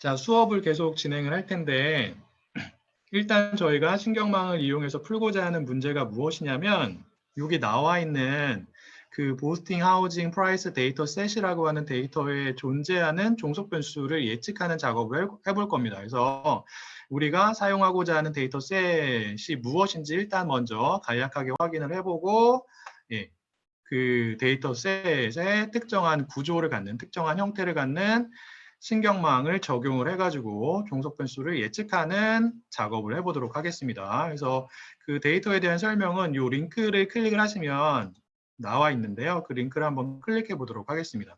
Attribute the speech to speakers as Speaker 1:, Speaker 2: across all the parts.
Speaker 1: 자, 수업을 계속 진행을 할 텐데 일단 저희가 신경망을 이용해서 풀고자 하는 문제가 무엇이냐면 여기 나와 있는 그 보스팅 하우징 프라이스 데이터 셋이라고 하는 데이터에 존재하는 종속 변수를 예측하는 작업을 해볼 겁니다. 그래서 우리가 사용하고자 하는 데이터 셋이 무엇인지 일단 먼저 간략하게 확인을 해보고 그 데이터 셋의 특정한 구조를 갖는, 특정한 형태를 갖는 신경망을 적용을 해가지고 종속 변수를 예측하는 작업을 해보도록 하겠습니다. 그래서 그 데이터에 대한 설명은 이 링크를 클릭을 하시면 나와 있는데요. 그 링크를 한번 클릭해 보도록 하겠습니다.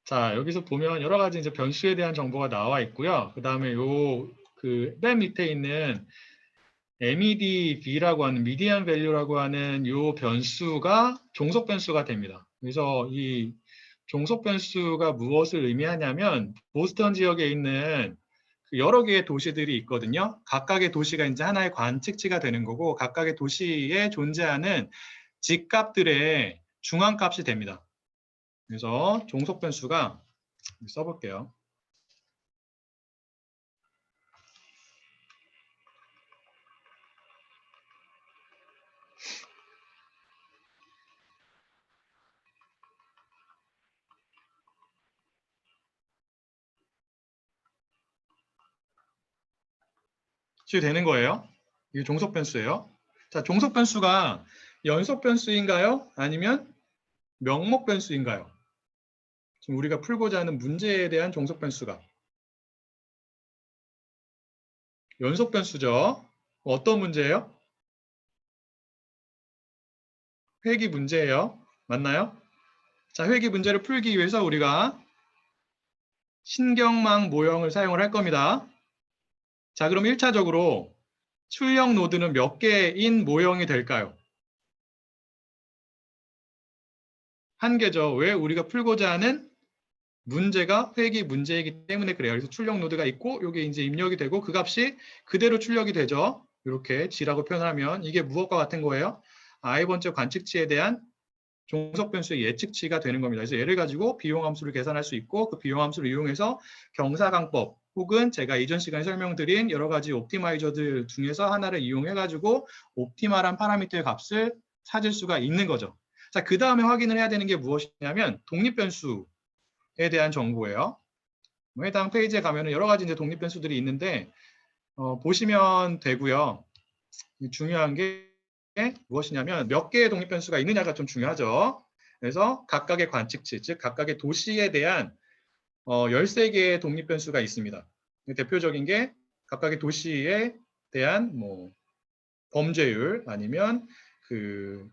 Speaker 1: 자, 여기서 보면 여러 가지 이제 변수에 대한 정보가 나와 있고요. 그 다음에 요 그 맨 밑에 있는 MEDV라고 하는 미디안 밸류라고 하는 요 변수가 종속 변수가 됩니다. 그래서 이 종속 변수가 무엇을 의미하냐면 보스턴 지역에 있는 여러 개의 도시들이 있거든요. 각각의 도시가 이제 하나의 관측치가 되는 거고 각각의 도시에 존재하는 집값들의 중앙값이 됩니다. 그래서 종속 변수가 써볼게요. 되는 거예요. 이게 종속 변수예요. 자, 종속 변수가 연속 변수인가요? 아니면 명목 변수인가요? 지금 우리가 풀고자 하는 문제에 대한 종속 변수가 연속 변수죠. 어떤 문제예요? 회귀 문제예요. 맞나요? 자, 회귀 문제를 풀기 위해서 우리가 신경망 모형을 사용을 할 겁니다. 자, 그럼 1차적으로 출력 노드는 몇 개인 모형이 될까요? 한 개죠. 왜? 우리가 풀고자 하는 문제가 회귀 문제이기 때문에 그래요. 그래서 출력 노드가 있고 이게 이제 입력이 되고 그 값이 그대로 출력이 되죠. 이렇게 G라고 표현하면 이게 무엇과 같은 거예요? i번째 관측치에 대한 종속 변수의 예측치가 되는 겁니다. 그래서 얘를 가지고 비용함수를 계산할 수 있고 그 비용함수를 이용해서 경사강법 혹은 제가 이전 시간에 설명드린 여러 가지 옵티마이저들 중에서 하나를 이용해 가지고 옵티말한 파라미터의 값을 찾을 수가 있는 거죠. 자, 그 다음에 확인을 해야 되는 게 무엇이냐면 독립변수에 대한 정보예요. 해당 페이지에 가면 여러 가지 이제 독립변수들이 있는데 보시면 되고요. 중요한 게 무엇이냐면 몇 개의 독립변수가 있느냐가 좀 중요하죠. 그래서 각각의 관측치, 즉 각각의 도시에 대한 13개의 독립변수가 있습니다. 대표적인 게 각각의 도시에 대한 뭐 범죄율 아니면 그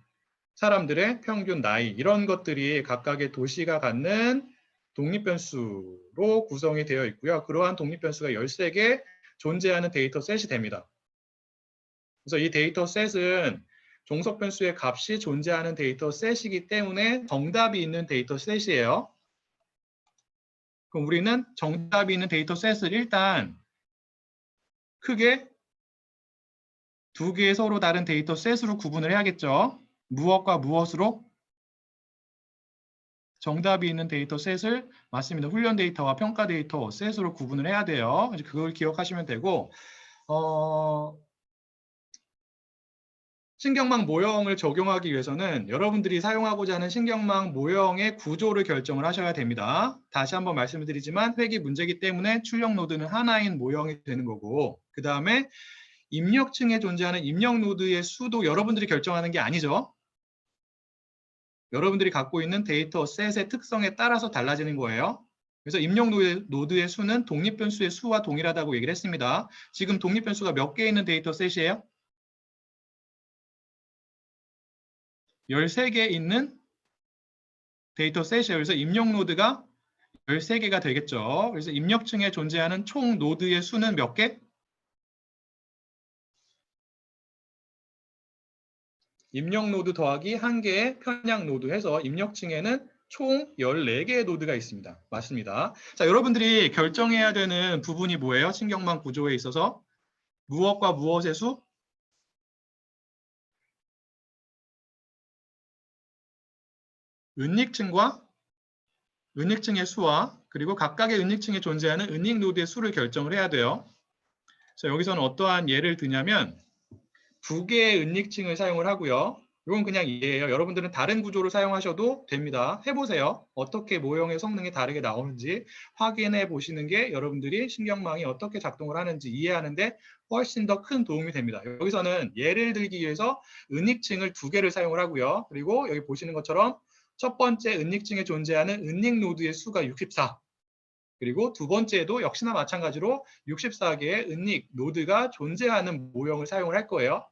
Speaker 1: 사람들의 평균 나이 이런 것들이 각각의 도시가 갖는 독립변수로 구성이 되어 있고요. 그러한 독립변수가 13개 존재하는 데이터 셋이 됩니다. 그래서 이 데이터 셋은 종속 변수의 값이 존재하는 데이터 셋이기 때문에 정답이 있는 데이터 셋이에요. 그럼 우리는 정답이 있는 데이터 셋을 일단 크게 두 개의 서로 다른 데이터 셋으로 구분을 해야겠죠. 무엇과 무엇으로? 정답이 있는 데이터 셋을 맞습니다. 훈련 데이터와 평가 데이터 셋으로 구분을 해야 돼요. 이제 그걸 기억하시면 되고 신경망 모형을 적용하기 위해서는 여러분들이 사용하고자 하는 신경망 모형의 구조를 결정을 하셔야 됩니다. 다시 한번 말씀을 드리지만 회귀 문제이기 때문에 출력 노드는 하나인 모형이 되는 거고 그 다음에 입력층에 존재하는 입력 노드의 수도 여러분들이 결정하는 게 아니죠. 여러분들이 갖고 있는 데이터 셋의 특성에 따라서 달라지는 거예요. 그래서 입력 노드의 수는 독립변수의 수와 동일하다고 얘기를 했습니다. 지금 독립변수가 몇 개 있는 데이터 셋이에요? 13개 있는 데이터 셋이에요. 그래서 입력 노드가 13개가 되겠죠. 그래서 입력층에 존재하는 총 노드의 수는 몇 개? 입력 노드 더하기 1개의 편향 노드 해서 입력층에는 총 14개의 노드가 있습니다. 맞습니다. 자, 여러분들이 결정해야 되는 부분이 뭐예요? 신경망 구조에 있어서 무엇과 무엇의 수? 은닉층과 은닉층의 수와 그리고 각각의 은닉층에 존재하는 은닉 노드의 수를 결정을 해야 돼요. 그래서 여기서는 어떠한 예를 드냐면 2개의 은닉층을 사용을 하고요. 이건 그냥 예예요. 여러분들은 다른 구조를 사용하셔도 됩니다. 해보세요. 어떻게 모형의 성능이 다르게 나오는지 확인해 보시는 게 여러분들이 신경망이 어떻게 작동을 하는지 이해하는데 훨씬 더 큰 도움이 됩니다. 여기서는 예를 들기 위해서 은닉층을 2개를 사용을 하고요. 그리고 여기 보시는 것처럼 첫 번째 은닉층에 존재하는 은닉 노드의 수가 64. 그리고 두 번째도 역시나 마찬가지로 64개의 은닉 노드가 존재하는 모형을 사용을 할 거예요.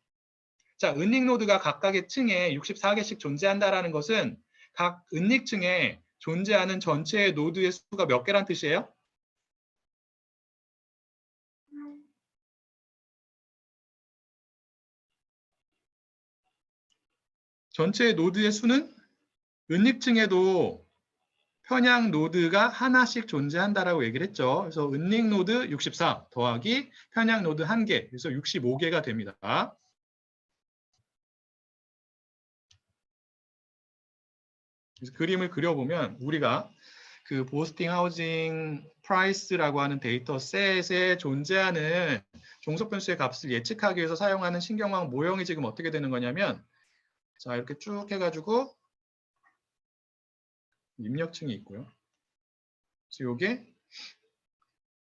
Speaker 1: 자, 은닉 노드가 각각의 층에 64개씩 존재한다는 것은 각 은닉층에 존재하는 전체의 노드의 수가 몇 개란 뜻이에요? 전체의 노드의 수는 은닉층에도 편향 노드가 하나씩 존재한다라고 얘기를 했죠. 그래서 은닉 노드 64 더하기 편향 노드 1개, 그래서 65개가 됩니다. 그래서 그림을 그려보면 우리가 그 보스팅 하우징 프라이스라고 하는 데이터셋에 존재하는 종속 변수의 값을 예측하기 위해서 사용하는 신경망 모형이 지금 어떻게 되는 거냐면, 자, 이렇게 쭉 해가지고 입력층이 있고요. 그래서 이게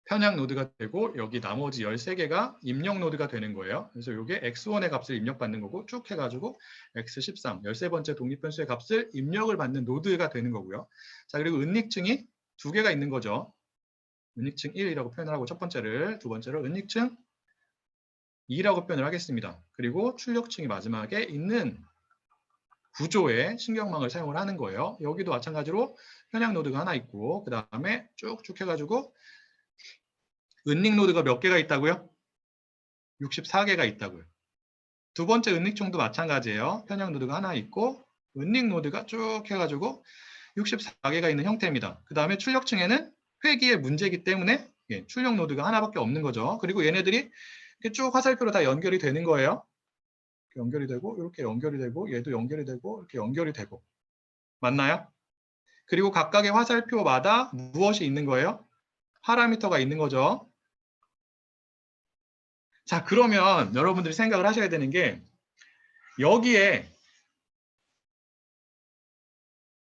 Speaker 1: 편향 노드가 되고 여기 나머지 13개가 입력 노드가 되는 거예요. 그래서 이게 x1의 값을 입력받는 거고 쭉 해가지고 x13, 13번째 독립변수의 값을 입력을 받는 노드가 되는 거고요. 자, 그리고 은닉층이 2개가 있는 거죠. 은닉층 1이라고 표현을 하고 첫 번째를, 두 번째로 은닉층 2라고 표현을 하겠습니다. 그리고 출력층이 마지막에 있는 구조에 신경망을 사용을 하는 거예요. 여기도 마찬가지로 편향 노드가 하나 있고 그 다음에 쭉쭉 해가지고 은닉 노드가 몇 개가 있다고요? 64개가 있다고요. 두 번째 은닉층도 마찬가지예요. 편향 노드가 하나 있고 은닉 노드가 쭉 해가지고 64개가 있는 형태입니다. 그 다음에 출력층에는 회기의 문제이기 때문에 출력 노드가 하나밖에 없는 거죠. 그리고 얘네들이 쭉 화살표로 다 연결이 되는 거예요. 연결이 되고 이렇게 연결이 되고 얘도 연결이 되고 이렇게 연결이 되고 맞나요? 그리고 각각의 화살표마다 무엇이 있는 거예요? 파라미터가 있는 거죠. 자, 그러면 여러분들이 생각을 하셔야 되는 게 여기에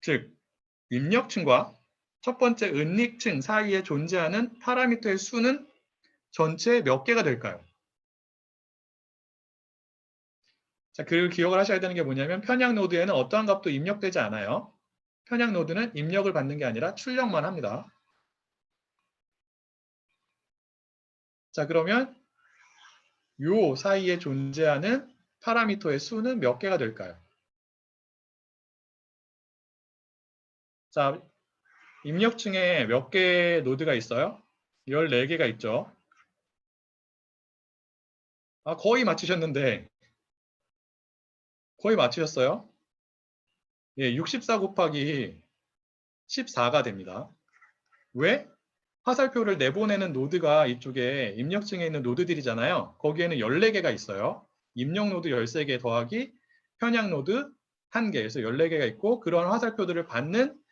Speaker 1: 즉 입력층과 첫 번째 은닉층 사이에 존재하는 파라미터의 수는 전체 몇 개가 될까요? 자, 그리고 기억을 하셔야 되는 게 뭐냐면 편향 노드에는 어떠한 값도 입력되지 않아요. 편향 노드는 입력을 받는 게 아니라 출력만 합니다. 자, 그러면 요 사이에 존재하는 파라미터의 수는 몇 개가 될까요? 자, 입력층에 몇 개의 노드가 있어요? 14개가 있죠. 아, 거의 맞추셨는데 거의 맞추셨어요? 예, 64 곱하기 14가 됩니다. 왜? 화살표를 내보내는 노드가 이쪽에 입력층에 있는 노드들이잖아요. 거기에는 14개가 있어요. 입력 노드 13개 더하기 편향 노드 1개, 그래서 14개가 있고 그런 화살표들을 받는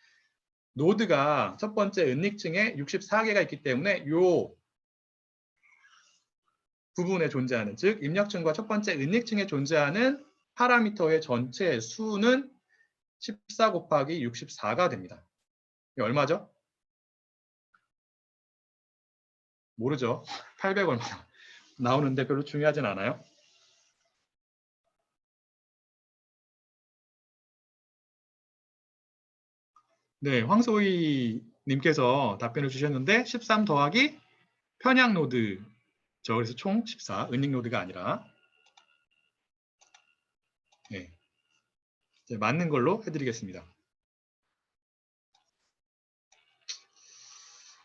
Speaker 1: 노드가 첫 번째 은닉층에 64개가 있기 때문에 이 부분에 존재하는, 즉 입력층과 첫 번째 은닉층에 존재하는 파라미터의 전체 수는 14 곱하기 64가 됩니다. 이게 얼마죠? 모르죠. 800 얼마 나오는데 별로 중요하진 않아요. 네, 황소희 님께서 답변을 주셨는데 13 더하기 편향 노드죠. 그래서 총 14, 은닉 노드가 아니라. 네, 맞는 걸로 해드리겠습니다.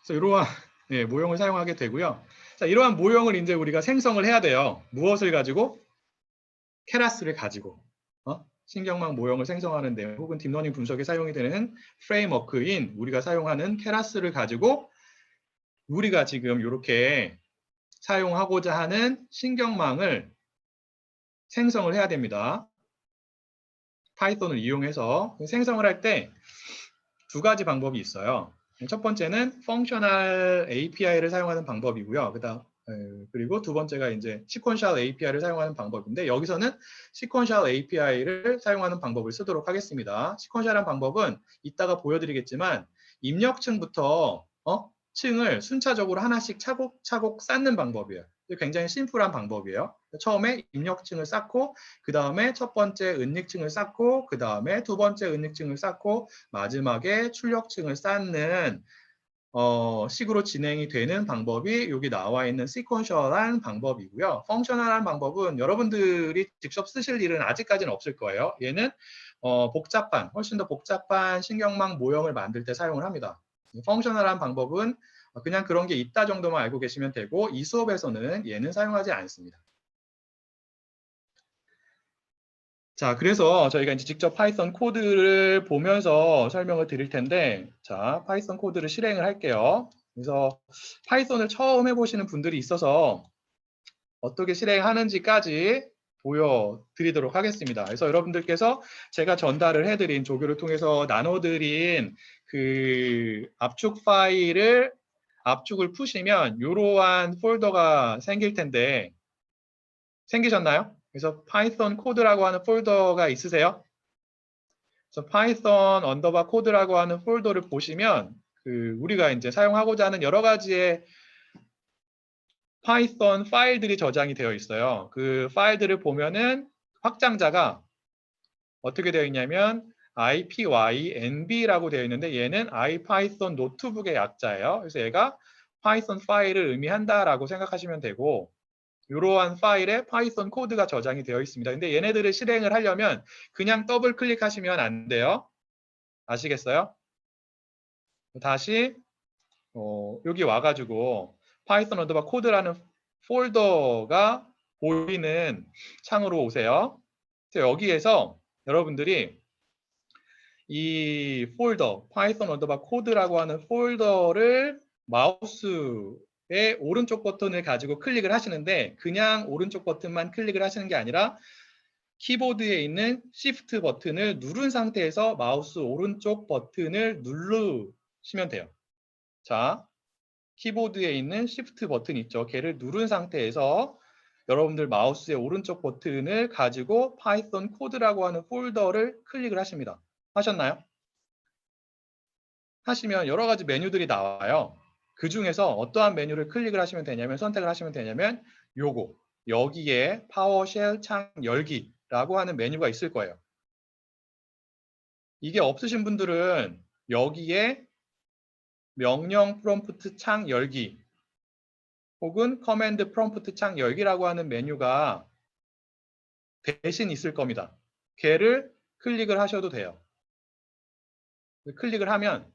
Speaker 1: 그래서 이러한 모형을 사용하게 되고요. 자, 이러한 모형을 이제 우리가 생성을 해야 돼요. 무엇을 가지고? 케라스를 가지고. 신경망 모형을 생성하는 데 혹은 딥러닝 분석에 사용이 되는 프레임워크인 우리가 사용하는 케라스를 가지고 우리가 지금 이렇게 사용하고자 하는 신경망을 생성을 해야 됩니다. 파이썬을 이용해서 생성을 할 때 두 가지 방법이 있어요. 첫 번째는 펑셔널 API를 사용하는 방법이고요. 그리고 두 번째가 이제 시퀀셜 API를 사용하는 방법인데 여기서는 시퀀셜 API를 사용하는 방법을 쓰도록 하겠습니다. 시퀀셜한 방법은 이따가 보여드리겠지만 입력층부터 층을 순차적으로 하나씩 차곡차곡 쌓는 방법이에요. 굉장히 심플한 방법이에요. 처음에 입력층을 쌓고 그 다음에 첫 번째 은닉층을 쌓고 그 다음에 두 번째 은닉층을 쌓고 마지막에 출력층을 쌓는 식으로 진행이 되는 방법이 여기 나와 있는 시퀀셜한 방법이고요. 펑셔널한 방법은 여러분들이 직접 쓰실 일은 아직까지는 없을 거예요. 얘는 훨씬 더 복잡한 신경망 모형을 만들 때 사용을 합니다. 펑셔널한 방법은 그냥 그런 게 있다 정도만 알고 계시면 되고 이 수업에서는 얘는 사용하지 않습니다. 자, 그래서 저희가 이제 직접 파이썬 코드를 보면서 설명을 드릴 텐데, 자, 파이썬 코드를 실행을 할게요. 그래서 파이썬을 처음 해보시는 분들이 있어서 어떻게 실행하는지까지 보여드리도록 하겠습니다. 그래서 여러분들께서 제가 전달을 해드린 조교를 통해서 나눠드린 그 압축을 푸시면 이러한 폴더가 생길 텐데 생기셨나요? 그래서 파이썬 코드라고 하는 폴더가 있으세요? 그래서 파이썬 언더바 코드라고 하는 폴더를 보시면 우리가 이제 사용하고자 하는 여러 가지의 파이썬 파일들이 저장이 되어 있어요. 그 파일들을 보면은 확장자가 어떻게 되어 있냐면 IPYNB라고 되어 있는데 얘는 IPython 노트북의 약자예요. 그래서 얘가 파이썬 파일을 의미한다라고 생각하시면 되고 이러한 파일에 파이썬 코드가 저장이 되어 있습니다. 근데 얘네들을 실행을 하려면 그냥 더블 클릭하시면 안 돼요. 아시겠어요? 다시 여기 와가지고 파이썬 언더바 코드라는 폴더가 보이는 창으로 오세요. 그래서 여기에서 여러분들이 이 폴더, 파이썬 언더바 코드라고 하는 폴더를 마우스의 오른쪽 버튼을 가지고 클릭을 하시는데 그냥 오른쪽 버튼만 클릭을 하시는 게 아니라 키보드에 있는 Shift 버튼을 누른 상태에서 마우스 오른쪽 버튼을 누르시면 돼요. 자, 키보드에 있는 Shift 버튼 있죠. 걔를 누른 상태에서 여러분들 마우스의 오른쪽 버튼을 가지고 파이썬 코드라고 하는 폴더를 클릭을 하십니다. 하셨나요? 하시면 여러 가지 메뉴들이 나와요. 그 중에서 어떠한 메뉴를 클릭을 하시면 되냐면 선택을 하시면 되냐면 요거 여기에 파워쉘 창 열기라고 하는 메뉴가 있을 거예요. 이게 없으신 분들은 여기에 명령 프롬프트 창 열기 혹은 커맨드 프롬프트 창 열기라고 하는 메뉴가 대신 있을 겁니다. 걔를 클릭을 하셔도 돼요. 클릭을 하면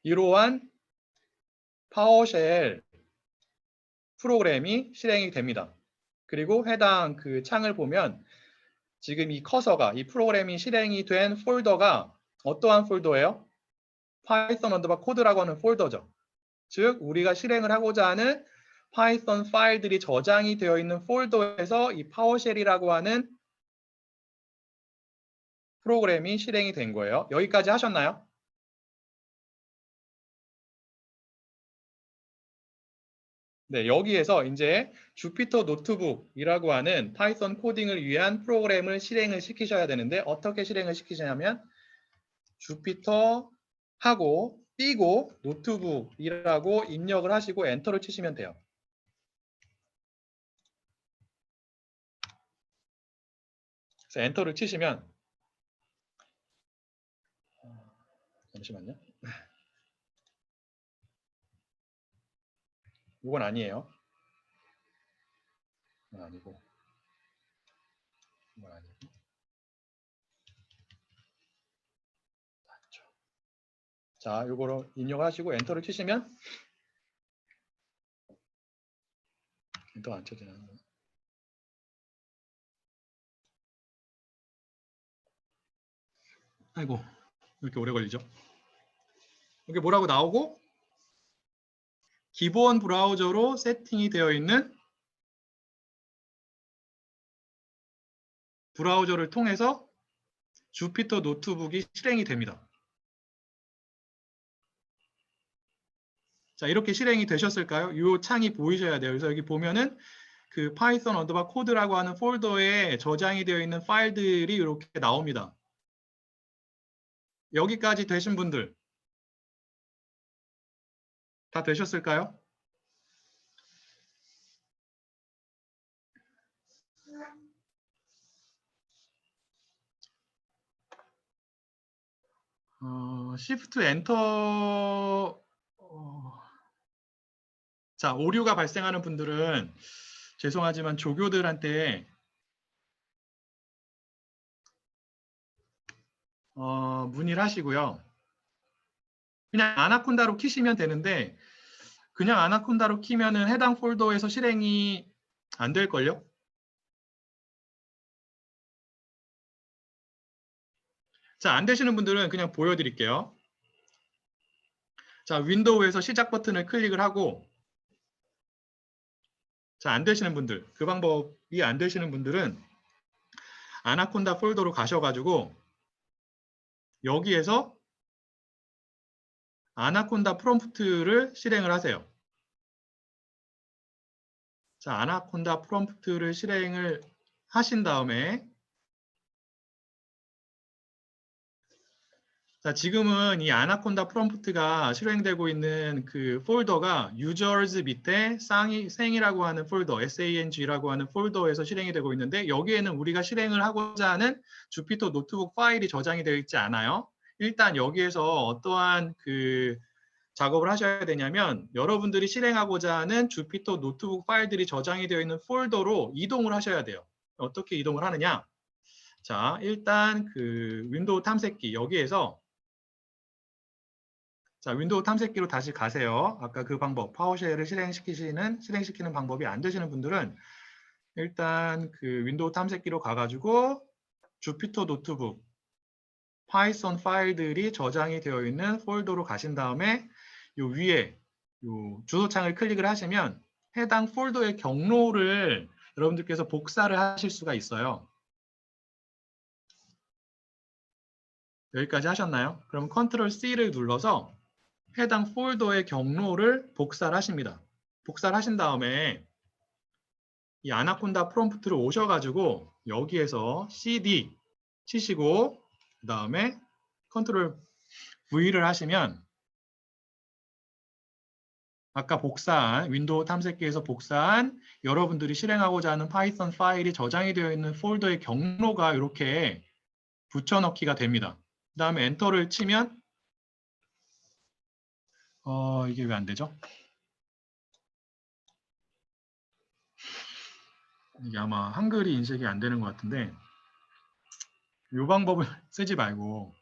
Speaker 1: 이러한 파워쉘 프로그램이 실행이 됩니다. 그리고 해당 그 창을 보면 지금 이 커서가 이 프로그램이 실행이 된 폴더가 어떠한 폴더예요? 파이썬 언더바 코드라고 하는 폴더죠. 즉 우리가 실행을 하고자 하는 파이썬 파일들이 저장이 되어 있는 폴더에서 이 파워쉘이라고 하는 프로그램이 실행이 된 거예요. 여기까지 하셨나요? 네, 여기에서 이제 주피터 노트북이라고 하는 파이썬 코딩을 위한 프로그램을 실행을 시키셔야 되는데 어떻게 실행을 시키시냐면 주피터 하고 띄고 노트북이라고 입력을 하시고 엔터를 치시면 돼요. 그래서 엔터를 치시면 잠시만요. 이건 아니에요. 이건 아니고 이건 아니고 자, 요거로 입력하시고 엔터를 치시면 엔터가 안 쳐지나? 아이고, 이렇게 오래 걸리죠? 이게 뭐라고 나오고 기본 브라우저로 세팅이 되어 있는 브라우저를 통해서 주피터 노트북이 실행이 됩니다. 자, 이렇게 실행이 되셨을까요? 이 창이 보이셔야 돼요. 그래서 여기 보면은 그 파이썬 언더바 코드라고 하는 폴더에 저장이 되어 있는 파일들이 이렇게 나옵니다. 여기까지 되신 분들 다 되셨을까요? Shift 엔터 자, 오류가 발생하는 분들은 죄송하지만 조교들한테 문의를 하시고요. 그냥 아나콘다로 키시면 되는데 그냥 아나콘다로 키면은 해당 폴더에서 실행이 안 될걸요? 자, 안 되시는 분들은 그냥 보여드릴게요. 자, 윈도우에서 시작 버튼을 클릭을 하고 자, 안 되시는 분들, 그 방법이 안 되시는 분들은 아나콘다 폴더로 가셔가지고 여기에서 아나콘다 프롬프트를 실행을 하세요. 자, 아나콘다 프롬프트를 실행을 하신 다음에 자, 지금은 이 아나콘다 프롬프트가 실행되고 있는 그 폴더가 users 밑에 생이라고 하는 폴더, SANG라고 하는 폴더에서 실행이 되고 있는데 여기에는 우리가 실행을 하고자 하는 주피터 노트북 파일이 저장이 되어 있지 않아요. 일단 여기에서 어떠한 그 작업을 하셔야 되냐면 여러분들이 실행하고자 하는 주피터 노트북 파일들이 저장이 되어 있는 폴더로 이동을 하셔야 돼요. 어떻게 이동을 하느냐? 자, 일단 그 윈도우 탐색기 여기에서 자, 윈도우 탐색기로 다시 가세요. 아까 그 방법, 파워쉘을 실행시키는 방법이 안 되시는 분들은 일단 그 윈도우 탐색기로 가가지고 주피터 노트북, 파이썬 파일들이 저장이 되어 있는 폴더로 가신 다음에 요 위에 요 주소창을 클릭을 하시면 해당 폴더의 경로를 여러분들께서 복사를 하실 수가 있어요. 여기까지 하셨나요? 그럼 컨트롤 C를 눌러서 해당 폴더의 경로를 복사를 하십니다. 복사를 하신 다음에 이 아나콘다 프롬프트를 오셔가지고 여기에서 cd 치시고 그 다음에 컨트롤 V를 하시면 아까 복사한 윈도우 탐색기에서 복사한 여러분들이 실행하고자 하는 파이썬 파일이 저장이 되어 있는 폴더의 경로가 이렇게 붙여넣기가 됩니다. 그 다음에 엔터를 치면 이게 왜 안 되죠? 이게 아마 한글이 인식이 안 되는 것 같은데 이 방법을 쓰지 말고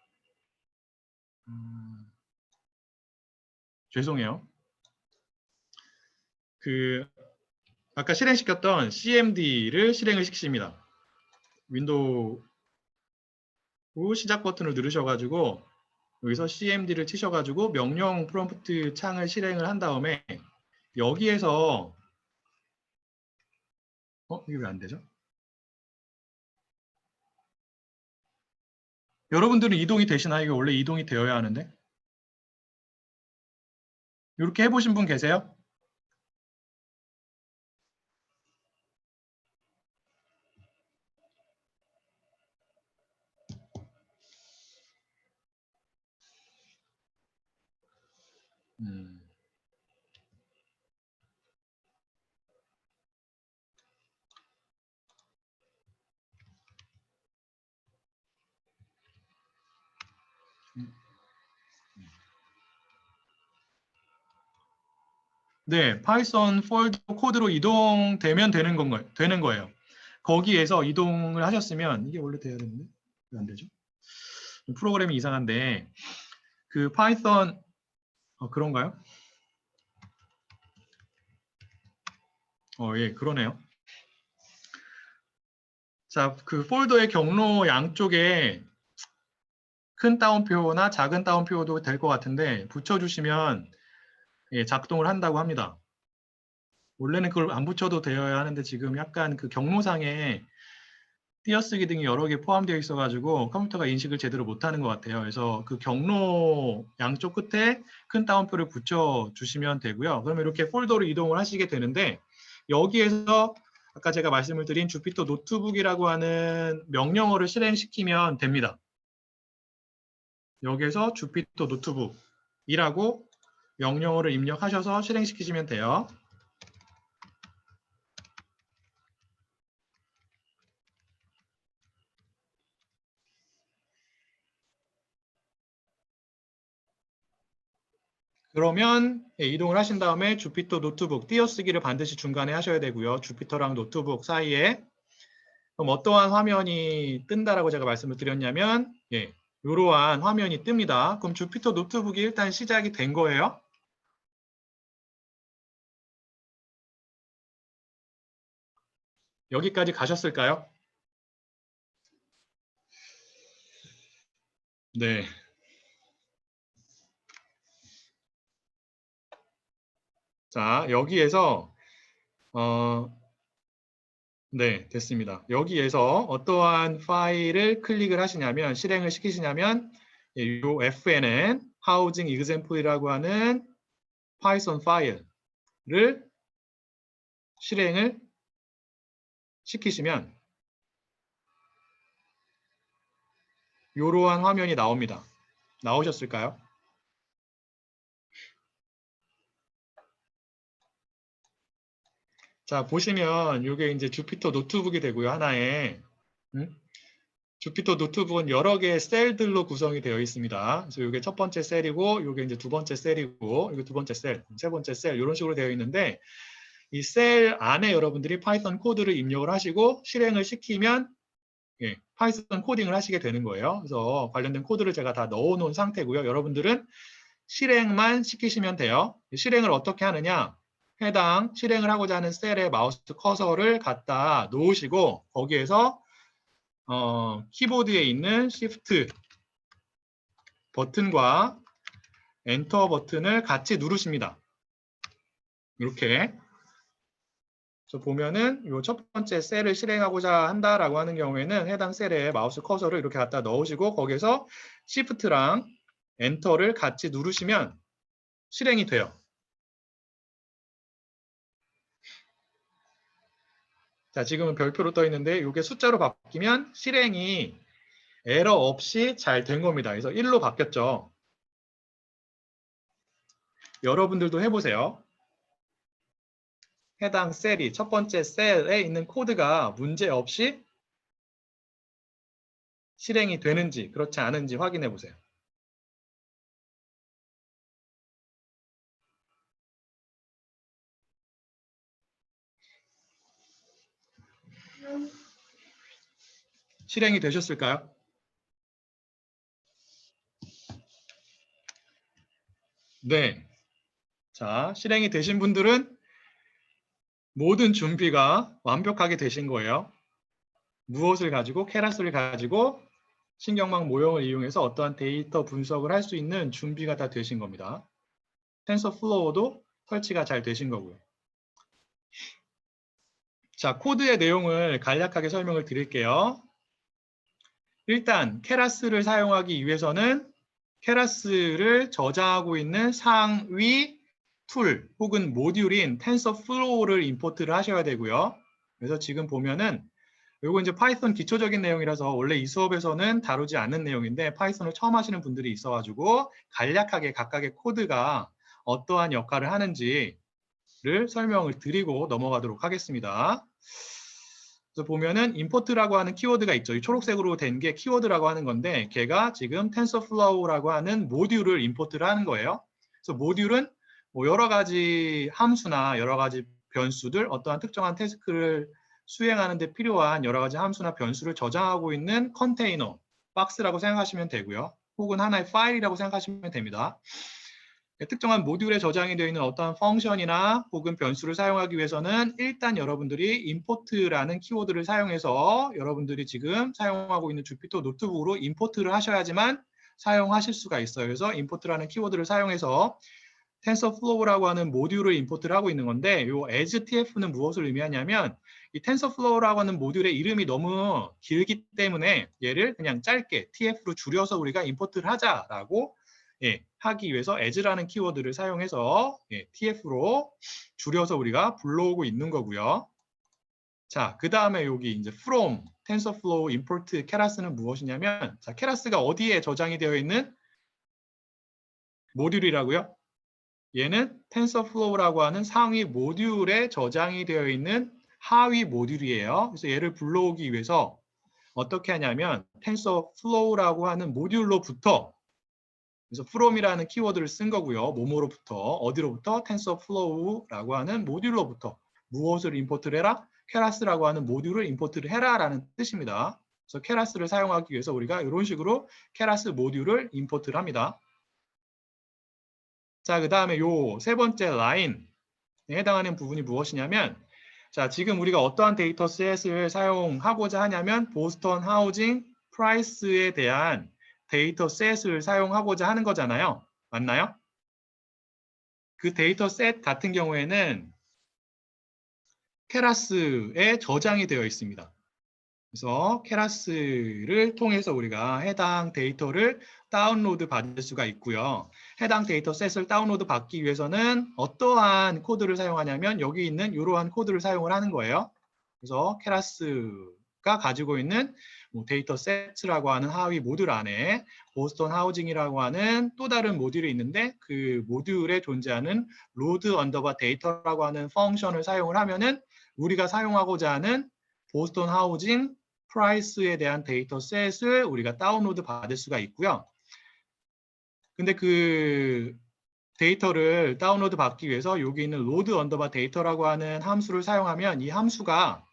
Speaker 1: 죄송해요. 그 아까 실행시켰던 CMD를 실행을 시키십니다. 윈도우 시작 버튼을 누르셔가지고 여기서 CMD를 치셔가지고 명령 프롬프트 창을 실행을 한 다음에 여기에서 이게 왜 안 되죠? 여러분들은 이동이 되시나요? 이게 원래 이동이 되어야 하는데 이렇게 해보신 분 계세요? 음. 네, 파이썬 폴더 코드로 이동되면 되는 거예요. 거기에서 이동을 하셨으면 이게 원래 돼야 되는데 왜 안 되죠? 프로그램이 이상한데 그 파이썬 그런가요? 예, 그러네요. 자, 그 폴더의 경로 양쪽에 큰 따옴표나 작은 따옴표도 될 것 같은데 붙여주시면 예, 작동을 한다고 합니다. 원래는 그걸 안 붙여도 되어야 하는데 지금 약간 그 경로상에 띄어쓰기 등이 여러 개 포함되어 있어가지고 컴퓨터가 인식을 제대로 못하는 것 같아요. 그래서 그 경로 양쪽 끝에 큰 따옴표를 붙여주시면 되고요. 그러면 이렇게 폴더로 이동을 하시게 되는데 여기에서 아까 제가 말씀을 드린 주피터 노트북이라고 하는 명령어를 실행시키면 됩니다. 여기에서 주피터 노트북이라고 명령어를 입력하셔서 실행시키시면 돼요. 그러면 이동을 하신 다음에 주피터 노트북 띄어쓰기를 반드시 중간에 하셔야 되고요. 주피터랑 노트북 사이에. 그럼 어떠한 화면이 뜬다라고 제가 말씀을 드렸냐면 이러한 화면이 뜹니다. 그럼 주피터 노트북이 일단 시작이 된 거예요. 여기까지 가셨을까요? 네. 자, 여기에서 네, 됐습니다. 여기에서 어떠한 파일을 클릭을 하시냐면 실행을 시키시냐면 이 fnn housing example이라고 하는 파이썬 파일을 실행을 시키시면 이러한 화면이 나옵니다. 나오셨을까요? 자, 보시면 이게 이제 주피터 노트북이 되고요. 하나의 주피터 노트북은 여러 개의 셀들로 구성이 되어 있습니다. 그래서 이게 첫 번째 셀이고, 이게 이제 두 번째 셀이고, 이게 두 번째 셀, 세 번째 셀 이런 식으로 되어 있는데 이 셀 안에 여러분들이 파이썬 코드를 입력을 하시고 실행을 시키면 파이썬 코딩을 하시게 되는 거예요. 그래서 관련된 코드를 제가 다 넣어놓은 상태고요. 여러분들은 실행만 시키시면 돼요. 실행을 어떻게 하느냐? 해당 실행을 하고자 하는 셀에 마우스 커서를 갖다 놓으시고 거기에서 키보드에 있는 Shift 버튼과 엔터 버튼을 같이 누르십니다. 이렇게. 그래서 보면은 이 첫 번째 셀을 실행하고자 한다라고 하는 경우에는 해당 셀에 마우스 커서를 이렇게 갖다 넣으시고 거기에서 Shift랑 엔터를 같이 누르시면 실행이 돼요. 자, 지금은 별표로 떠 있는데 이게 숫자로 바뀌면 실행이 에러 없이 잘 된 겁니다. 그래서 1로 바뀌었죠. 여러분들도 해보세요. 해당 셀이 첫 번째 셀에 있는 코드가 문제 없이 실행이 되는지 그렇지 않은지 확인해 보세요. 실행이 되셨을까요? 네. 자, 실행이 되신 분들은 모든 준비가 완벽하게 되신 거예요. 무엇을 가지고, 케라스를 가지고 신경망 모형을 이용해서 어떠한 데이터 분석을 할 수 있는 준비가 다 되신 겁니다. 텐서플로우도 설치가 잘 되신 거고요. 자, 코드의 내용을 간략하게 설명을 드릴게요. 일단 케라스를 사용하기 위해서는 케라스를 저장하고 있는 상위 툴 혹은 모듈인 텐서플로우를 임포트를 하셔야 되고요. 그래서 지금 보면은 이거 이제 파이썬 기초적인 내용이라서 원래 이 수업에서는 다루지 않는 내용인데 파이썬을 처음 하시는 분들이 있어가지고 간략하게 각각의 코드가 어떠한 역할을 하는지를 설명을 드리고 넘어가도록 하겠습니다. 그래서 보면은 import라고 하는 키워드가 있죠. 이 초록색으로 된 게 키워드라고 하는 건데 걔가 지금 TensorFlow라고 하는 모듈을 임포트를 하는 거예요. 그래서 모듈은 뭐 여러 가지 함수나 여러 가지 변수들 어떠한 특정한 태스크를 수행하는 데 필요한 여러 가지 함수나 변수를 저장하고 있는 컨테이너, 박스라고 생각하시면 되고요. 혹은 하나의 파일이라고 생각하시면 됩니다. 특정한 모듈에 저장이 되어 있는 어떠한 펑션이나 혹은 변수를 사용하기 위해서는 일단 여러분들이 import라는 키워드를 사용해서 여러분들이 지금 사용하고 있는 주피터 노트북으로 임포트를 하셔야지만 사용하실 수가 있어요. 그래서 import라는 키워드를 사용해서 TensorFlow라고 하는 모듈을 임포트를 하고 있는 건데, 이 asTF는 무엇을 의미하냐면 이 TensorFlow라고 하는 모듈의 이름이 너무 길기 때문에 얘를 그냥 짧게 TF로 줄여서 우리가 임포트를 하자라고 하기 위해서 as라는 키워드를 사용해서 TF로 줄여서 우리가 불러오고 있는 거고요. 자, 그 다음에 여기 이제 from TensorFlow import keras 는 무엇이냐면, 자, keras가 어디에 저장이 되어 있는 모듈이라고요? 얘는 TensorFlow라고 하는 상위 모듈에 저장이 되어 있는 하위 모듈이에요. 그래서 얘를 불러오기 위해서 어떻게 하냐면 TensorFlow라고 하는 모듈로부터, 그래서 from이라는 키워드를 쓴 거고요. 뭐뭐로부터, 어디로부터? TensorFlow라고 하는 모듈로부터 무엇을 임포트를 해라? keras라고 하는 모듈을 임포트를 해라라는 뜻입니다. 그래서 keras를 사용하기 위해서 우리가 이런 식으로 keras 모듈을 임포트를 합니다. 자, 그 다음에 요 세 번째 라인에 해당하는 부분이 무엇이냐면, 자, 지금 우리가 어떠한 데이터셋을 사용하고자 하냐면 보스턴 하우징 프라이스에 대한 데이터셋을 사용하고자 하는 거잖아요. 맞나요? 그 데이터셋 같은 경우에는 케라스에 저장이 되어 있습니다. 그래서 케라스를 통해서 우리가 해당 데이터를 다운로드 받을 수가 있고요. 해당 데이터셋을 다운로드 받기 위해서는 어떠한 코드를 사용하냐면 여기 있는 이러한 코드를 사용을 하는 거예요. 그래서 케라스가 가지고 있는 데이터셋이라고 하는 하위 모듈 안에 보스턴 하우징이라고 하는 또 다른 모듈이 있는데, 그 모듈에 존재하는 로드 언더바 데이터라고 하는 펑션을 사용을 하면은 우리가 사용하고자 하는 보스턴 하우징 프라이스에 대한 데이터셋을 우리가 다운로드 받을 수가 있고요. 근데 그 데이터를 다운로드 받기 위해서 여기 있는 로드 언더바 데이터라고 하는 함수를 사용하면 이 함수가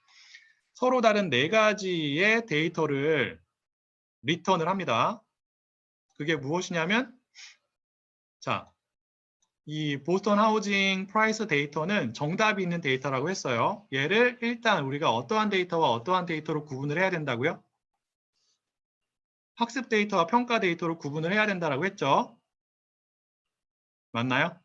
Speaker 1: 서로 다른 네 가지의 데이터를 리턴을 합니다. 그게 무엇이냐면, 자, 이 보스턴 하우징 프라이스 데이터는 정답이 있는 데이터라고 했어요. 얘를 일단 우리가 어떠한 데이터와 어떠한 데이터로 구분을 해야 된다고요? 학습 데이터와 평가 데이터로 구분을 해야 된다고 했죠. 맞나요?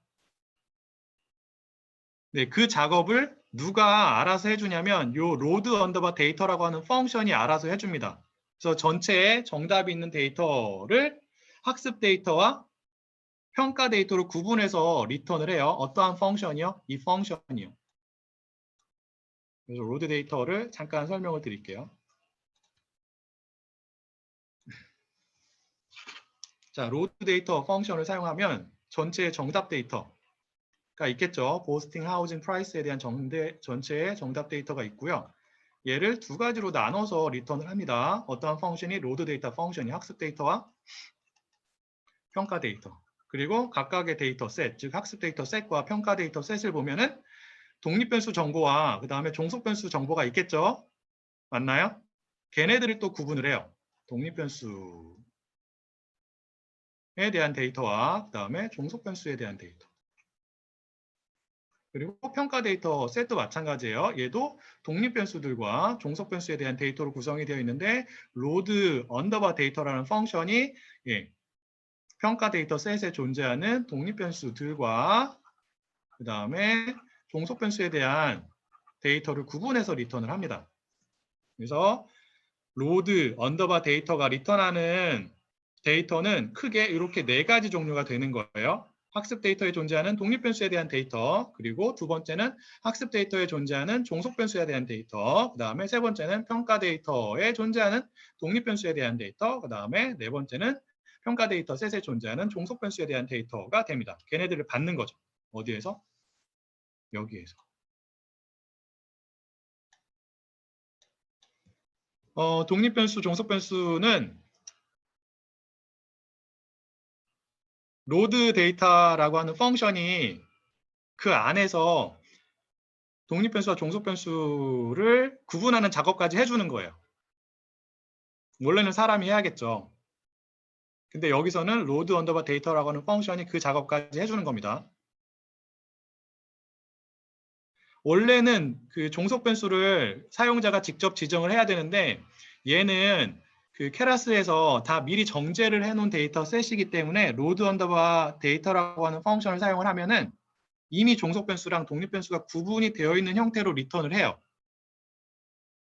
Speaker 1: 네, 그 작업을 누가 알아서 해주냐면 요 로드 언더바 데이터라고 하는 펑션이 알아서 해줍니다. 그래서 전체에 정답이 있는 데이터를 학습 데이터와 평가 데이터로 구분해서 리턴을 해요. 어떠한 펑션이요? 이 펑션이요. 그래서 로드 데이터를 잠깐 설명을 드릴게요. 자, 로드 데이터 펑션을 사용하면 전체의 정답 데이터가 있겠죠. 보스팅 하우징 프라이스에 대한 전체의 정답 데이터가 있고요. 얘를 두 가지로 나눠서 리턴을 합니다. 어떠한 펑션이 로드 데이터 펑션이 학습 데이터와 평가 데이터. 그리고 각각의 데이터 셋, 즉 학습 데이터 셋과 평가 데이터 셋을 보면은 독립변수 정보와 그 다음에 종속변수 정보가 있겠죠. 맞나요? 걔네들을 또 구분을 해요. 독립변수에 대한 데이터와 그 다음에 종속변수에 대한 데이터. 그리고 평가 데이터 셋도 마찬가지예요. 얘도 독립변수들과 종속변수에 대한 데이터로 구성이 되어 있는데 로드 언더바 데이터라는 펑션이 평가 데이터 셋에 존재하는 독립변수들과 그 다음에 종속변수에 대한 데이터를 구분해서 리턴을 합니다. 그래서 로드 언더바 데이터가 리턴하는 데이터는 크게 이렇게 네 가지 종류가 되는 거예요. 학습 데이터에 존재하는 독립변수에 대한 데이터, 그리고 두 번째는 학습 데이터에 존재하는 종속변수에 대한 데이터, 그 다음에 세 번째는 평가 데이터에 존재하는 독립변수에 대한 데이터, 그 다음에 네 번째는 평가 데이터 셋에 존재하는 종속변수에 대한 데이터가 됩니다. 걔네들을 받는 거죠. 어디에서? 여기에서. 독립변수, 종속변수는 로드 데이터라고 하는 펑션이 그 안에서 독립변수와 종속변수를 구분하는 작업까지 해주는 거예요. 원래는 사람이 해야겠죠. 근데 여기서는 로드 언더바 데이터라고 하는 펑션이 그 작업까지 해주는 겁니다. 원래는 그 종속변수를 사용자가 직접 지정을 해야 되는데 얘는 그 케라스에서 다 미리 정제를 해놓은 데이터 셋이기 때문에 로드 언더바 데이터라고 하는 펑션을 사용을 하면은 이미 종속 변수랑 독립 변수가 구분이 되어 있는 형태로 리턴을 해요.